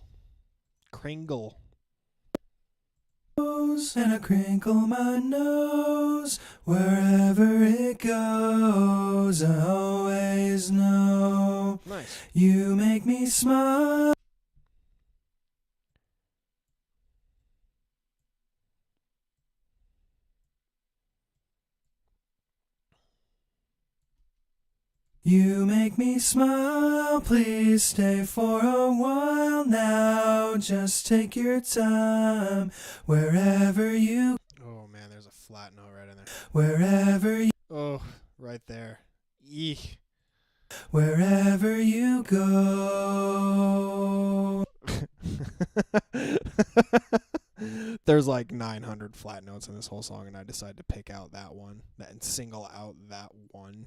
And I crinkle my nose. Wherever it goes, I always know. Nice. You make me smile. You make me smile, please stay for a while now. Just take your time, wherever you. Oh man, there's a flat note right in there. Wherever you. Oh, right there. Eek. Wherever you go. There's like 900 flat notes in this whole song, and I decided to pick out that one, and single out that one.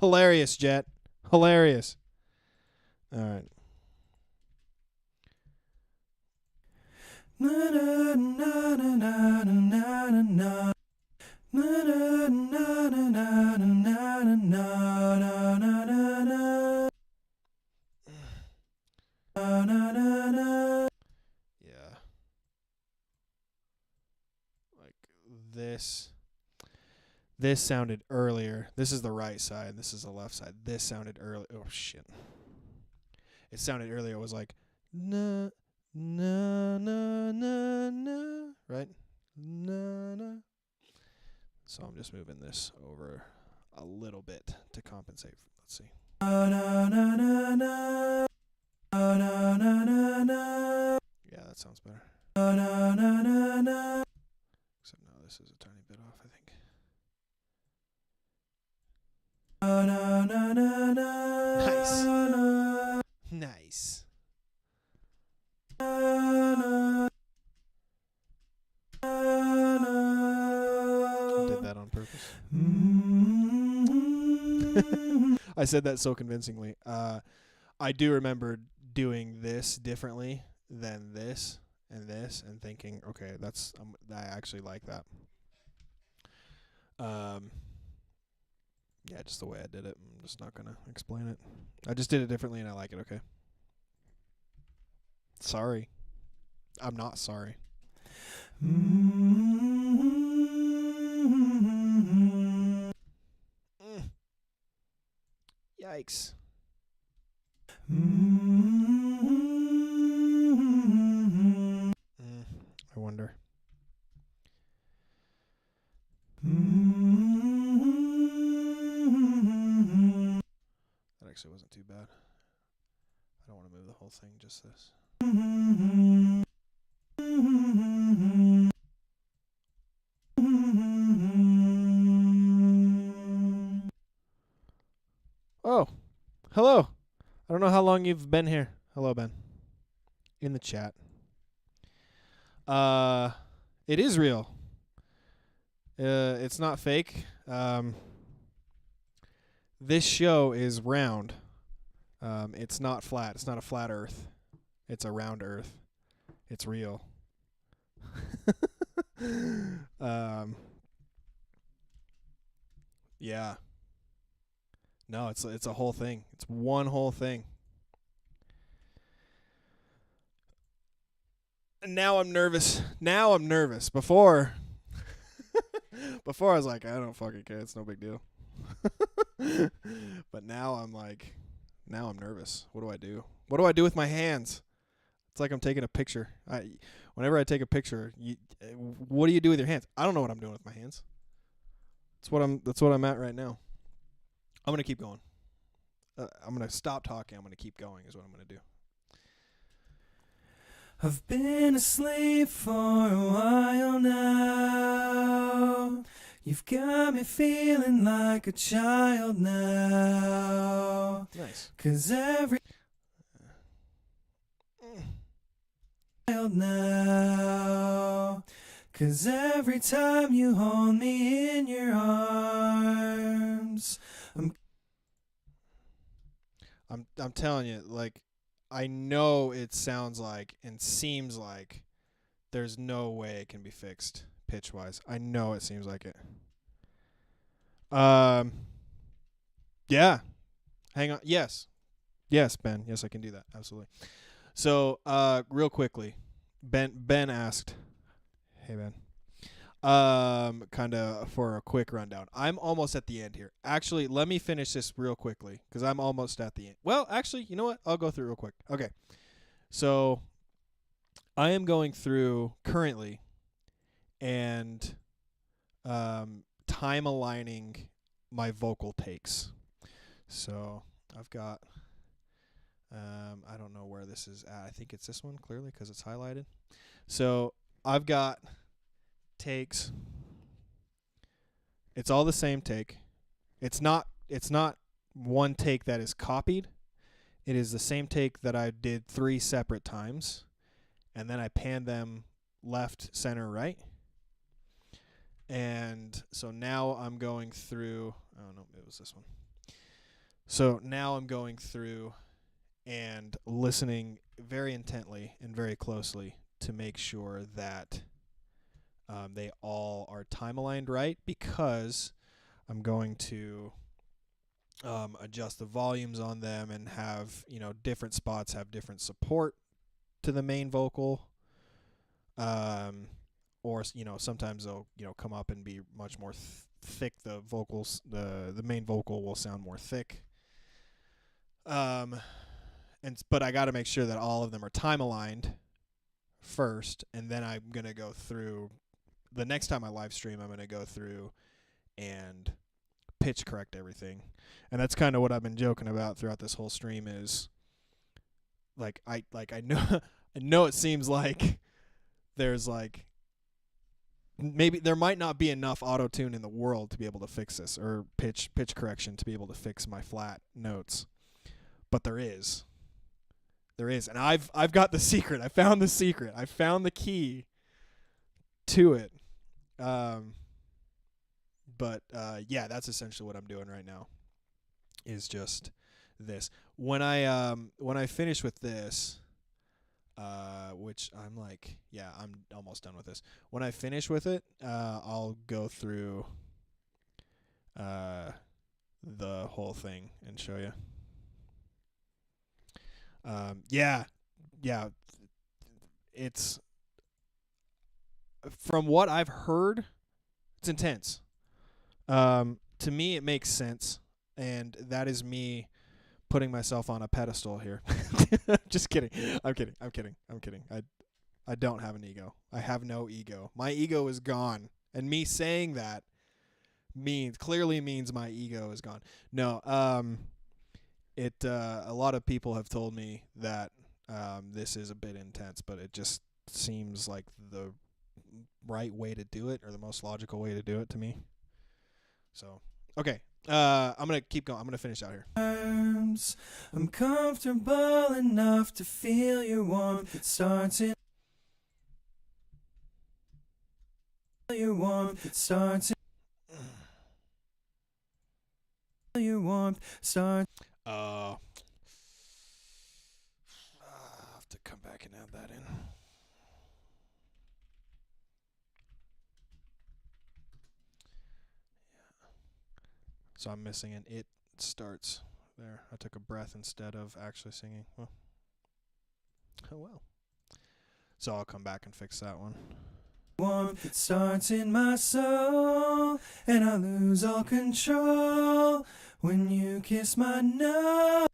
Hilarious, Jet. Hilarious. All right. Na na na na na na na na. Na na na na na na na na na na. Na na na. Yeah. Like this. This sounded earlier. This is the right side. This is the left side. This sounded early. Oh, shit. It sounded earlier. It was like, na, na, na, na, na. Right? Na, na. So I'm just moving this over a little bit to compensate. Let's see. Na na na na na. Na na na na na. Yeah, that sounds better. Na na na na na. Except no, this is a tiny bit off, I think. Na na na na na. Nice. Na, Nice. na, na, na. Did that on purpose. Mm-hmm. I said that so convincingly. I do remember doing this differently than this, and thinking, okay, that's I actually like that. Yeah, just the way I did it. I'm just not gonna explain it. I just did it differently, and I like it. Okay. Sorry. I'm not sorry. Mm-hmm. Yikes. Mm-hmm. actually wasn't too bad. I don't want to move the whole thing, just this. Oh, hello. I don't know how long you've been here. Hello, Ben. In the chat. It is real. It's not fake. This show is round. It's not flat. It's not a flat Earth. It's a round Earth. It's real. Yeah. No, it's a whole thing. It's one whole thing. And now I'm nervous. Before I was like, I don't fucking care. It's no big deal. But now I'm nervous. What do I do? What do I do with my hands? It's like I'm taking a picture. Whenever I take a picture, what do you do with your hands? I don't know what I'm doing with my hands. That's what I'm at right now. I'm gonna keep going. I'm gonna stop talking. I'm gonna keep going. Is what I'm gonna do. I've been asleep for a while now. You've got me feeling like a child now. Nice. 'Cause every child now. 'Cause every time you hold me in your arms, I'm telling you, like, I know it sounds like and seems like there's no way it can be fixed pitch wise. I know it seems like it. Yeah. Hang on. Yes, Ben. Yes, I can do that. Absolutely. So, real quickly, Ben asked, "Hey, Ben." Kind of for a quick rundown. I'm almost at the end here. Actually, let me finish this real quickly because I'm almost at the end. Well, actually, you know what? I'll go through real quick. Okay. So, I am going through currently and time aligning my vocal takes. So, I've got I don't know where this is at. I think it's this one clearly because it's highlighted. So, I've got takes. It's all the same take. It's not one take that is copied. It is the same take that I did 3 separate times, and then I panned them left, center, right. And so now I'm going through, oh no, it was this one. So now I'm going through and listening very intently and very closely to make sure that they all are time aligned right, because I'm going to adjust the volumes on them and have, different spots have different support to the main vocal. Or, sometimes they'll, come up and be much more thick. The vocals, the main vocal will sound more thick. But I got to make sure that all of them are time aligned first, and then I'm going to go through. The next time I live stream, I'm going to go through and pitch correct everything. And that's kind of what I've been joking about throughout this whole stream is I know I know it seems like there's maybe there might not be enough auto-tune in the world to be able to fix this, or pitch correction to be able to fix my flat notes. But there is. And I've got the secret. I found the secret. I found the key to it. Yeah, that's essentially what I'm doing right now. Is just this. When I finish with this, which I'm almost done with this. When I finish with it, I'll go through the whole thing and show you. Yeah. It's, from what I've heard, it's intense. To me, it makes sense, and that is me putting myself on a pedestal here. Just kidding. I'm kidding. I don't have an ego. I have no ego. My ego is gone, and me saying that clearly means my ego is gone. No, a lot of people have told me that this is a bit intense, but it just seems like the right way to do it, or the most logical way to do it to me. So, okay. I'm going to keep going. I'm going to finish out here. I'm comfortable enough to feel your warmth. It starts in your warmth. It starts in your warmth. I'll have to come back and add that in. So I'm missing an it starts there. I took a breath instead of actually singing. Well. Oh well. So I'll come back and fix that one. Warmth, it starts in my soul, and I lose all control when you kiss my nose.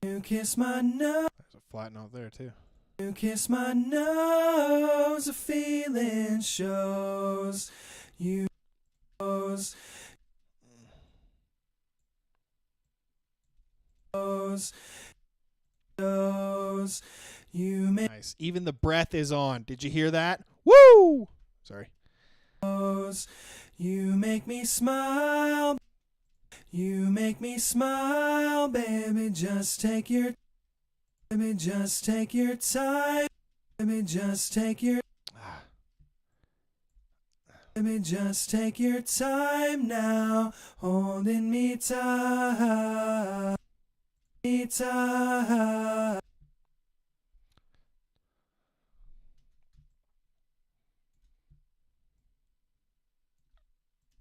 You kiss my nose. There's a flat note there too. You kiss my nose, a feeling shows. You shows. You make Nice. Even the breath is on. Did you hear that? Woo! Sorry. You make me smile. You make me smile, baby. Just take your time. Baby, just take your time. Baby, just take your Baby, just take your time now, holding me tight. Me tight.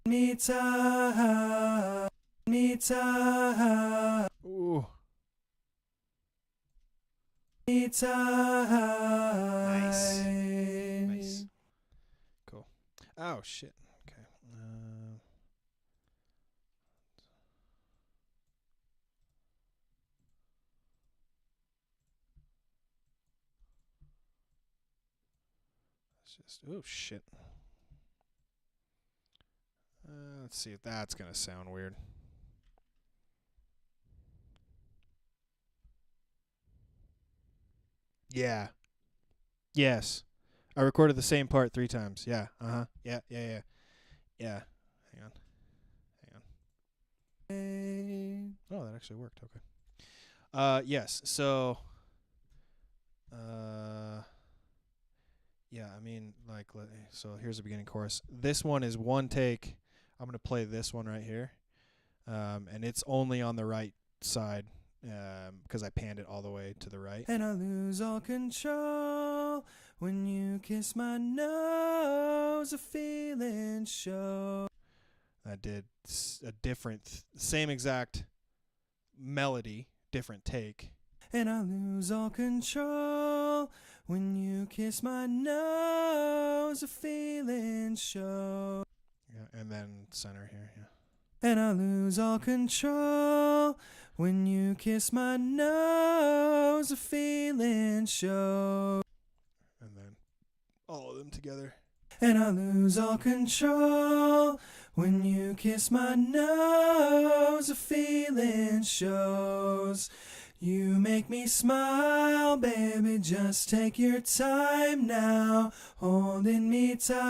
Me tight. Me tight. Ooh. Me tight. Nice. Cool. Oh shit. Okay. Let's just. Oh shit. Let's see if that's gonna sound weird. Yeah. Yes. I recorded the same part 3 times. Yeah. Uh-huh. Yeah. Yeah. Hang on. Oh, that actually worked. Okay. Yes. So yeah, I mean, like, so here's the beginning chorus. This one is one take. I'm going to play this one right here. And it's only on the right side because I panned it all the way to the right. And I lose all control when you kiss my nose, a feeling show. I did a different, same exact melody, different take. And I lose all control when you kiss my nose, a feeling show. Yeah, and then center here, yeah. And I lose all control when you kiss my nose, a feeling show. And then all of them together. And I lose all control when you kiss my nose, a feeling shows. You make me smile, baby, just take your time now, holding me tight.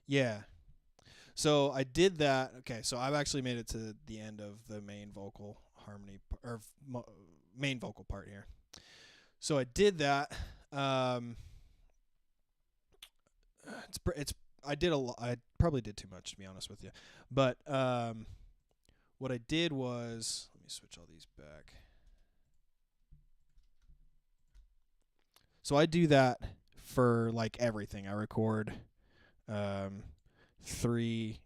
Yeah. So I did that. Okay, so I've actually made it to the end of the main vocal harmony or main vocal part here. So I did that. I did a lot. I probably did too much, to be honest with you. But what I did was, let me switch all these back. So I do that for like everything. I record 3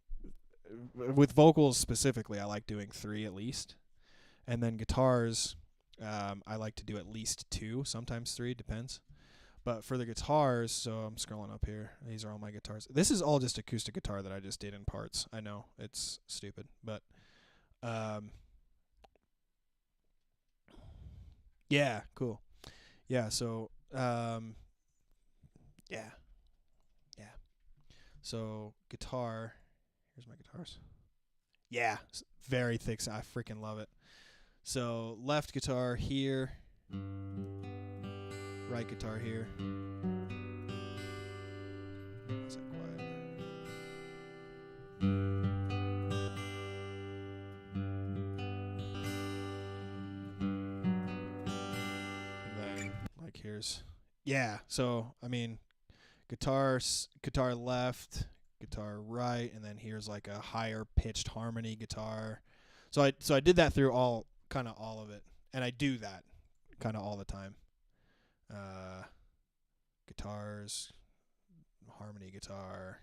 with vocals specifically. I like doing 3 at least, and then guitars. I like to do at least 2, sometimes 3, depends. But for the guitars, so I'm scrolling up here. These are all my guitars. This is all just acoustic guitar that I just did in parts. I know it's stupid, but yeah, cool. Yeah, so yeah. So guitar. Here's my guitars. Yeah, very thick sound. I freaking love it. So left guitar here, right guitar here. Is that quiet? And then like here's So I mean, guitar left, guitar right, and then here's like a higher pitched harmony guitar. So I did that through all of it, and I do that kind of all the time. Guitars, harmony guitar,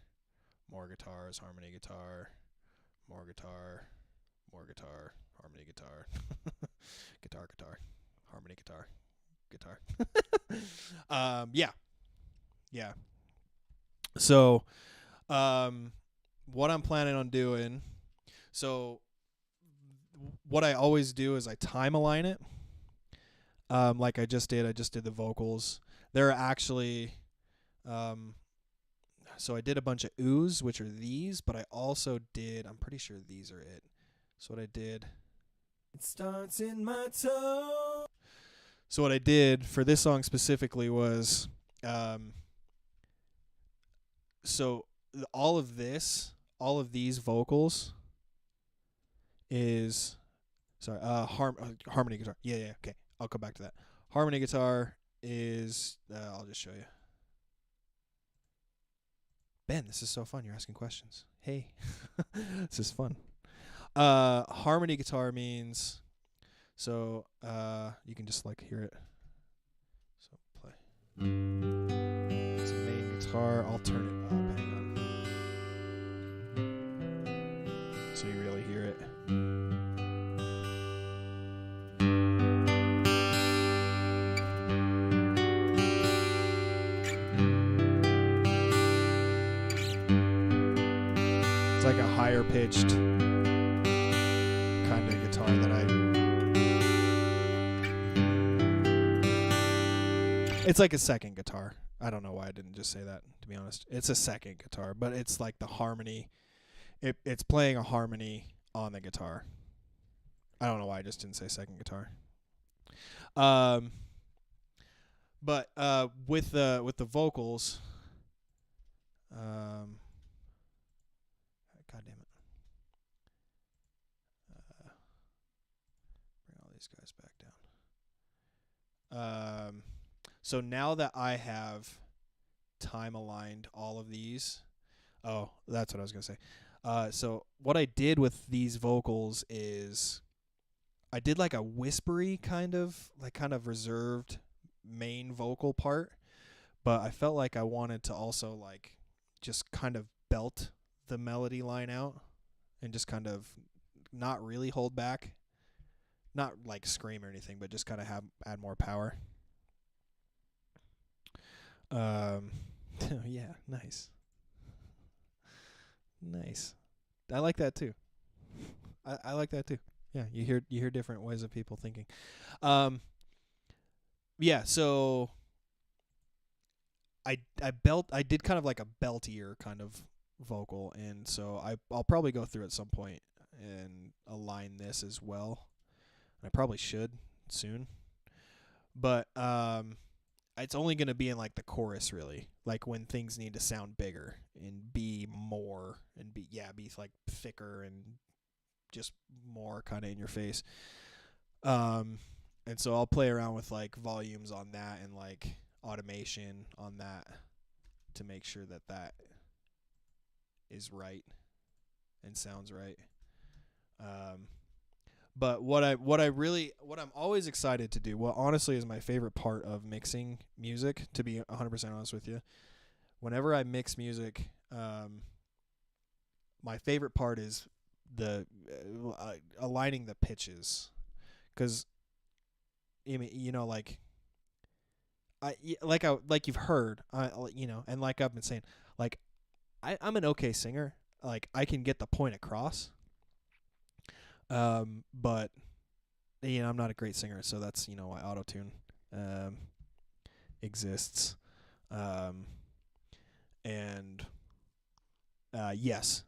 more guitars, harmony guitar, more guitar, more guitar, harmony guitar, guitar, harmony guitar. Yeah. So, what I'm planning on doing, so what I always do is I time align it. Like I just did the vocals. There are actually, so I did a bunch of oohs, which are these, but I also did, I'm pretty sure these are it. So what I did. It starts in my toe. So what I did for this song specifically was, so all of these vocals is, sorry, harmony guitar. Yeah, okay. I'll come back to that. Harmony guitar is, I'll just show you. Ben, this is so fun. You're asking questions. Hey, this is fun. Harmony guitar means, so you can just like hear it. So play. It's a main guitar. I'll turn it up. Hang on. So you really hear it. It's like a higher pitched kind of guitar that it's like a second guitar. I don't know why I didn't just say that, to be honest. It's a second guitar, but it's like the harmony. It's playing a harmony on the guitar. I don't know why I just didn't say second guitar. But with the vocals, God damn it. Bring all these guys back down. So now that I have time aligned all of these, that's what I was gonna say. So what I did with these vocals is I did like a whispery kind of reserved main vocal part, but I felt like I wanted to also like just kind of belt the melody line out and just kind of not really hold back, not like scream or anything, but just kind of add more power. Yeah, nice. I like that too. I like that too. Yeah, you hear different ways of people thinking. Yeah, so I did kind of like a beltier kind of vocal, and so I'll probably go through at some point and align this as well. I probably should soon. But it's only going to be in like the chorus, really, like when things need to sound bigger and be more and be like thicker and just more kind of in your face. And so I'll play around with like volumes on that and like automation on that to make sure that is right and sounds right. But what I'm always excited to do, what honestly is my favorite part of mixing music, to be 100% honest with you, whenever I mix music, my favorite part is the aligning the pitches, because you know, like you've heard, and like I've been saying, like I'm an okay singer, like I can get the point across. But I'm not a great singer, so that's why auto-tune exists. And yes,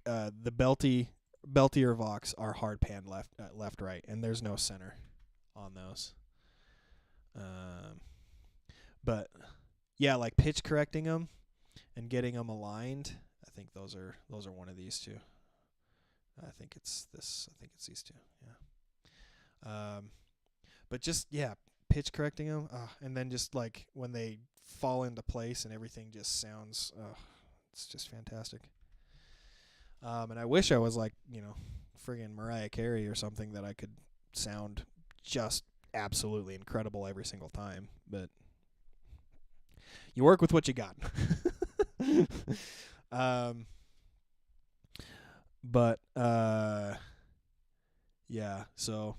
the belty beltier Vox are hard pan left right, and there's no center on those. But yeah, like pitch correcting them and getting them aligned. I think those are one of these two. I think it's these two. Yeah. But just pitch correcting them, and then just like when they fall into place and everything just sounds, it's just fantastic. And I wish I was like, friggin' Mariah Carey or something, that I could sound just absolutely incredible every single time. But you work with what you got. But yeah. So,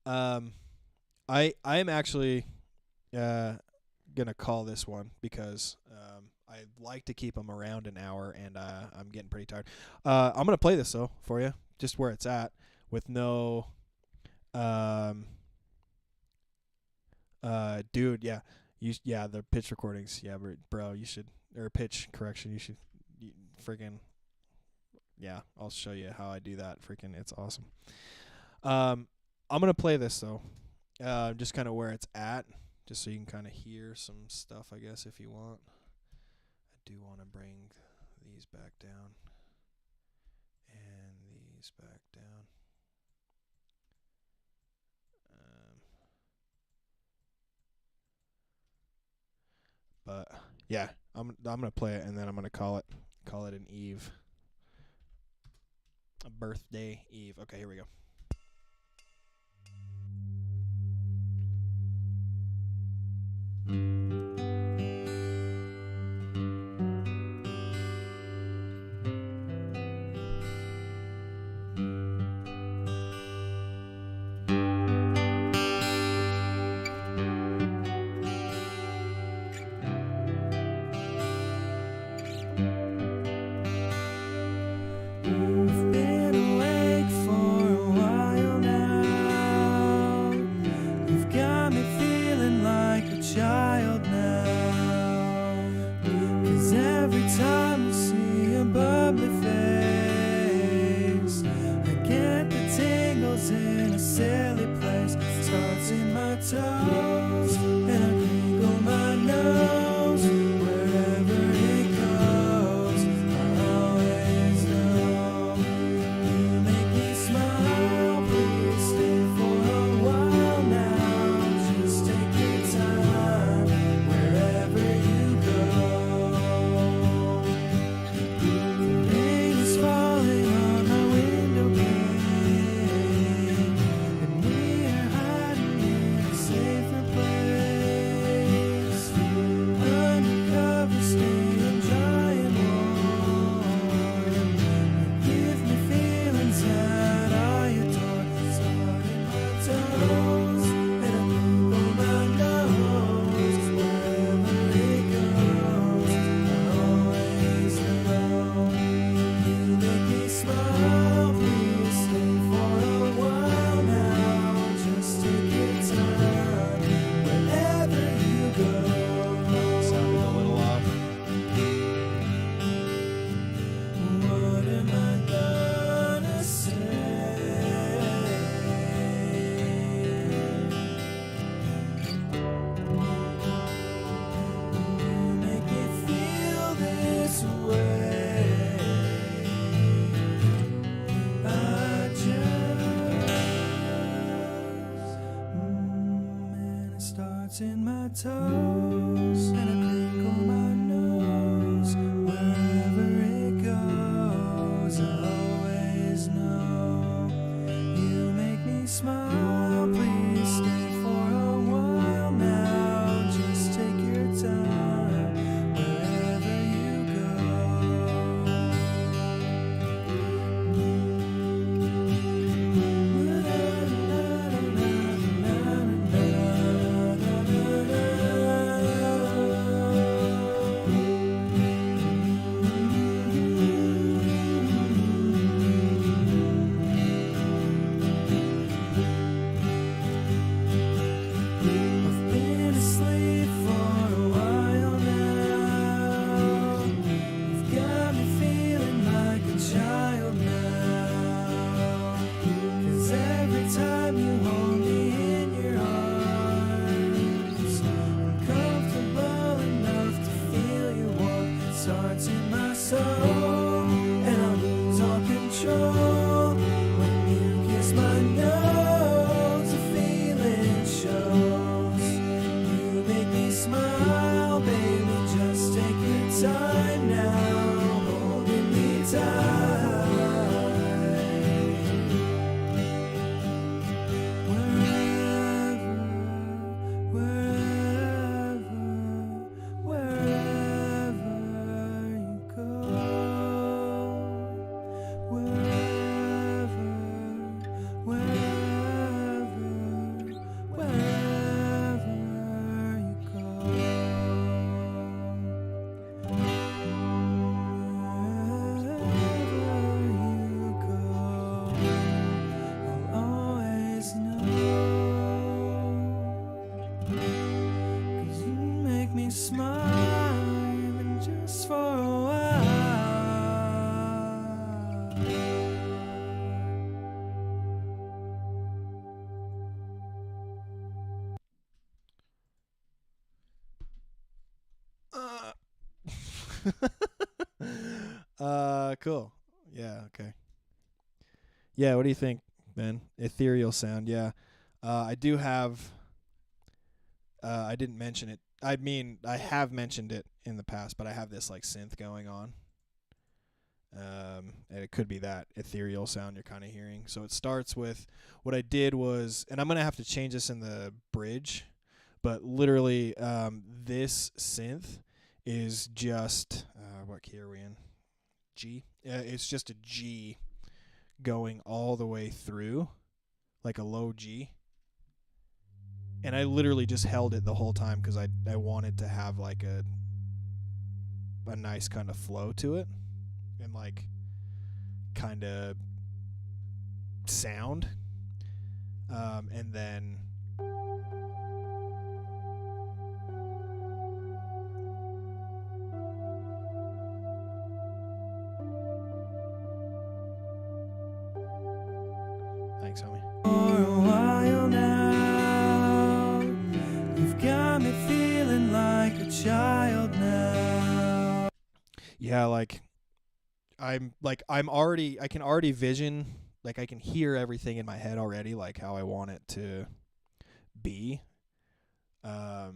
I am actually gonna call this one because I like to keep them around an hour, and I'm getting pretty tired. I'm gonna play this though for you, just where it's at, with no dude, yeah. The pitch recordings, yeah, bro, you should, or pitch correction, you friggin', yeah, I'll show you how I do that. Freaking, it's awesome. I'm gonna play this though, just kind of where it's at, just so you can kind of hear some stuff, I guess, if you want. I do want to bring these back down and these back down. But yeah, I'm gonna play it, and then I'm gonna call it an eve, a birthday eve. Okay, here we go. In my toes, and I crinkle my nose. Wherever it goes, I always know you make me smile. Please stay for a while now. Just take your time wherever you go. soul, and I'll lose all control when you kiss my nose. The feeling shows. You make me smile, baby. Just take your time now, holding me tight. Smile even just for a while. Cool. Yeah, okay. Yeah, what do you think, man? Ethereal sound, yeah. I do have I didn't mention it. I mean, I have mentioned it in the past, but I have this like synth going on. And it could be that ethereal sound you're kind of hearing. So it starts with, what I did was, and I'm going to have to change this in the bridge, but literally this synth is just, what key are we in? G? It's just a G going all the way through, like a low G. And I literally just held it the whole time because I wanted to have like a nice kind of flow to it and like kind of sound. And then thanks, homie. For a while now, you've got me feeling like a child now. Yeah, I can already vision, like I can hear everything in my head already, like how I want it to be. There's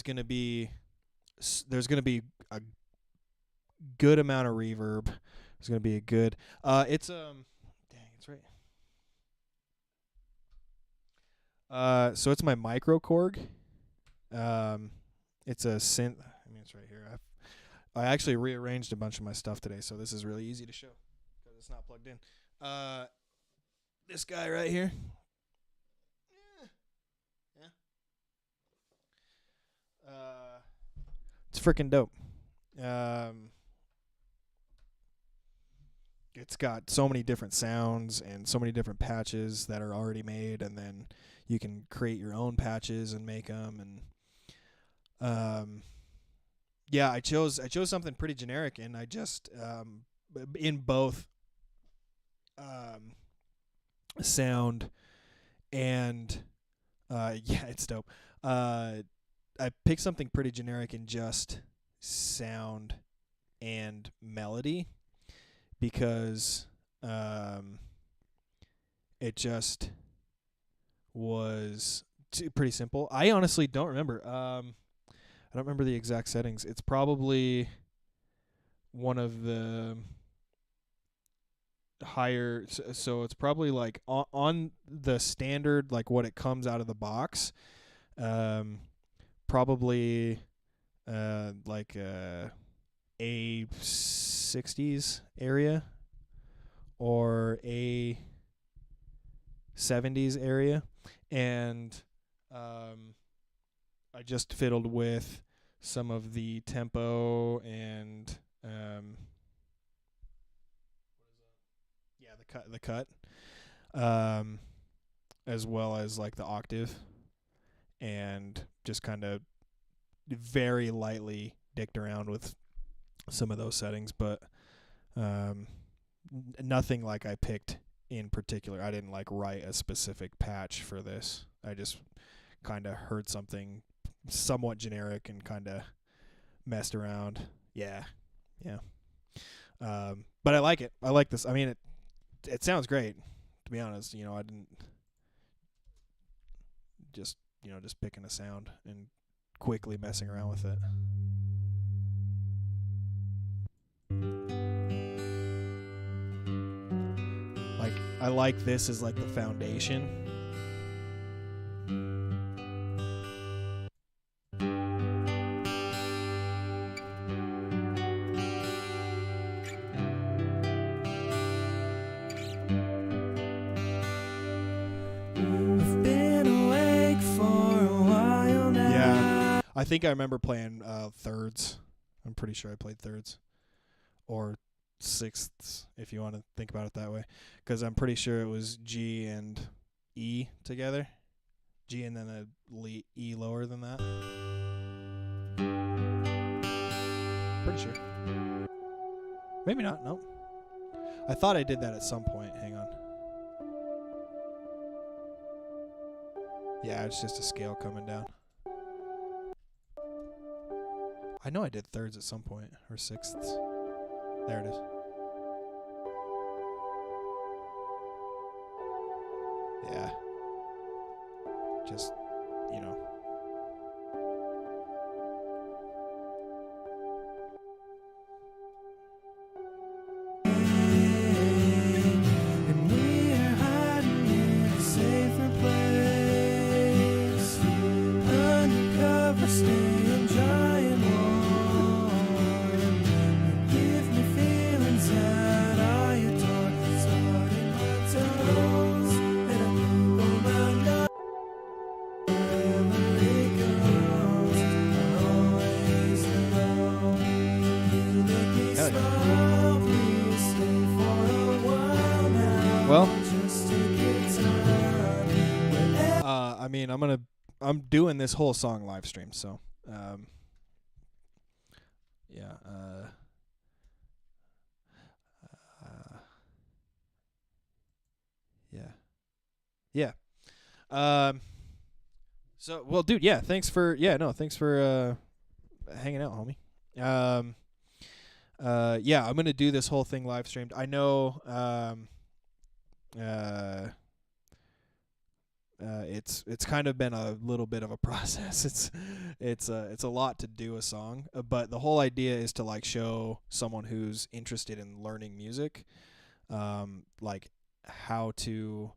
gonna be a good amount of reverb. There's gonna be a good. It's dang, it's right. So it's my micro Korg. It's a synth. I mean, it's right here. I actually rearranged a bunch of my stuff today, so this is really easy to show because it's not plugged in. This guy right here. Yeah. It's freaking dope. It's got so many different sounds and so many different patches that are already made, and then you can create your own patches and make them. And I chose something pretty generic, and I just in both sound and it's dope. I picked something pretty generic in just sound and melody because it just was pretty simple. I honestly don't remember. I don't remember the exact settings. It's probably one of the higher, so it's probably like on the standard, like what it comes out of the box. Probably like A60s area or A70s area, and I just fiddled with some of the tempo and the cut, as well as like the octave, and just kind of very lightly dicked around with some of those settings, but nothing like I picked in particular. I didn't like write a specific patch for this. I just kind of heard something somewhat generic and kind of messed around. Yeah. Yeah. But I like it. I like this. I mean, it sounds great, to be honest. I didn't just, just picking a sound and quickly messing around with it. Like, I like this as like the foundation. I've been awake for a while now. Yeah. I think I remember playing thirds. I'm pretty sure I played thirds. Or sixths, if you want to think about it that way. Because I'm pretty sure it was G and E together. G and then a E lower than that. Pretty sure. Maybe not. Nope. I thought I did that at some point. Hang on. Yeah, it's just a scale coming down. I know I did thirds at some point. Or sixths. There it is. Yeah. Just, And we're hiding in a safer place, undercover, staying dry and warm. You give me feelings that I adore, starting my toes, and I Google my nose. Wherever it goes, I always know. You make me Hell yeah. smile, please stay for a while now. Well, Just take your time. I mean, I'm doing this whole song live stream, so, yeah, yeah. Yeah. So, well, dude, yeah, thanks for hanging out, homie. Yeah, I'm gonna do this whole thing live streamed. I know, it's kind of been a little bit of a process. It's a lot to do a song, but the whole idea is to like show someone who's interested in learning music, like how to.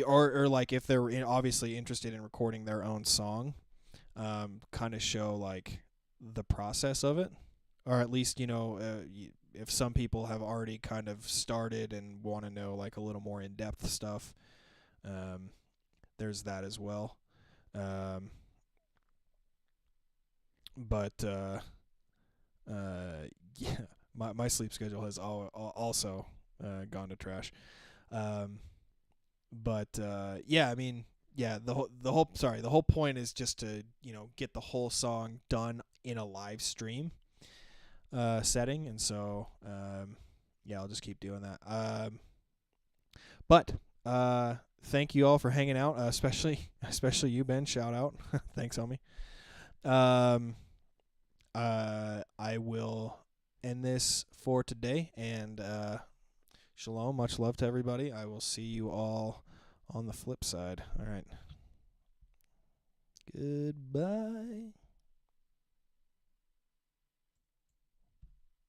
Or like if they're obviously interested in recording their own song, kind of show like the process of it, or at least if some people have already kind of started and want to know like a little more in-depth stuff, there's that as well. But yeah, my sleep schedule has also gone to trash. But yeah, I mean, yeah, the whole point is just to get the whole song done in a live stream setting, and so yeah, I'll just keep doing that. But thank you all for hanging out, especially you, Ben. Shout out, thanks, homie. I will end this for today, and shalom, much love to everybody. I will see you all on the flip side. All right. Goodbye.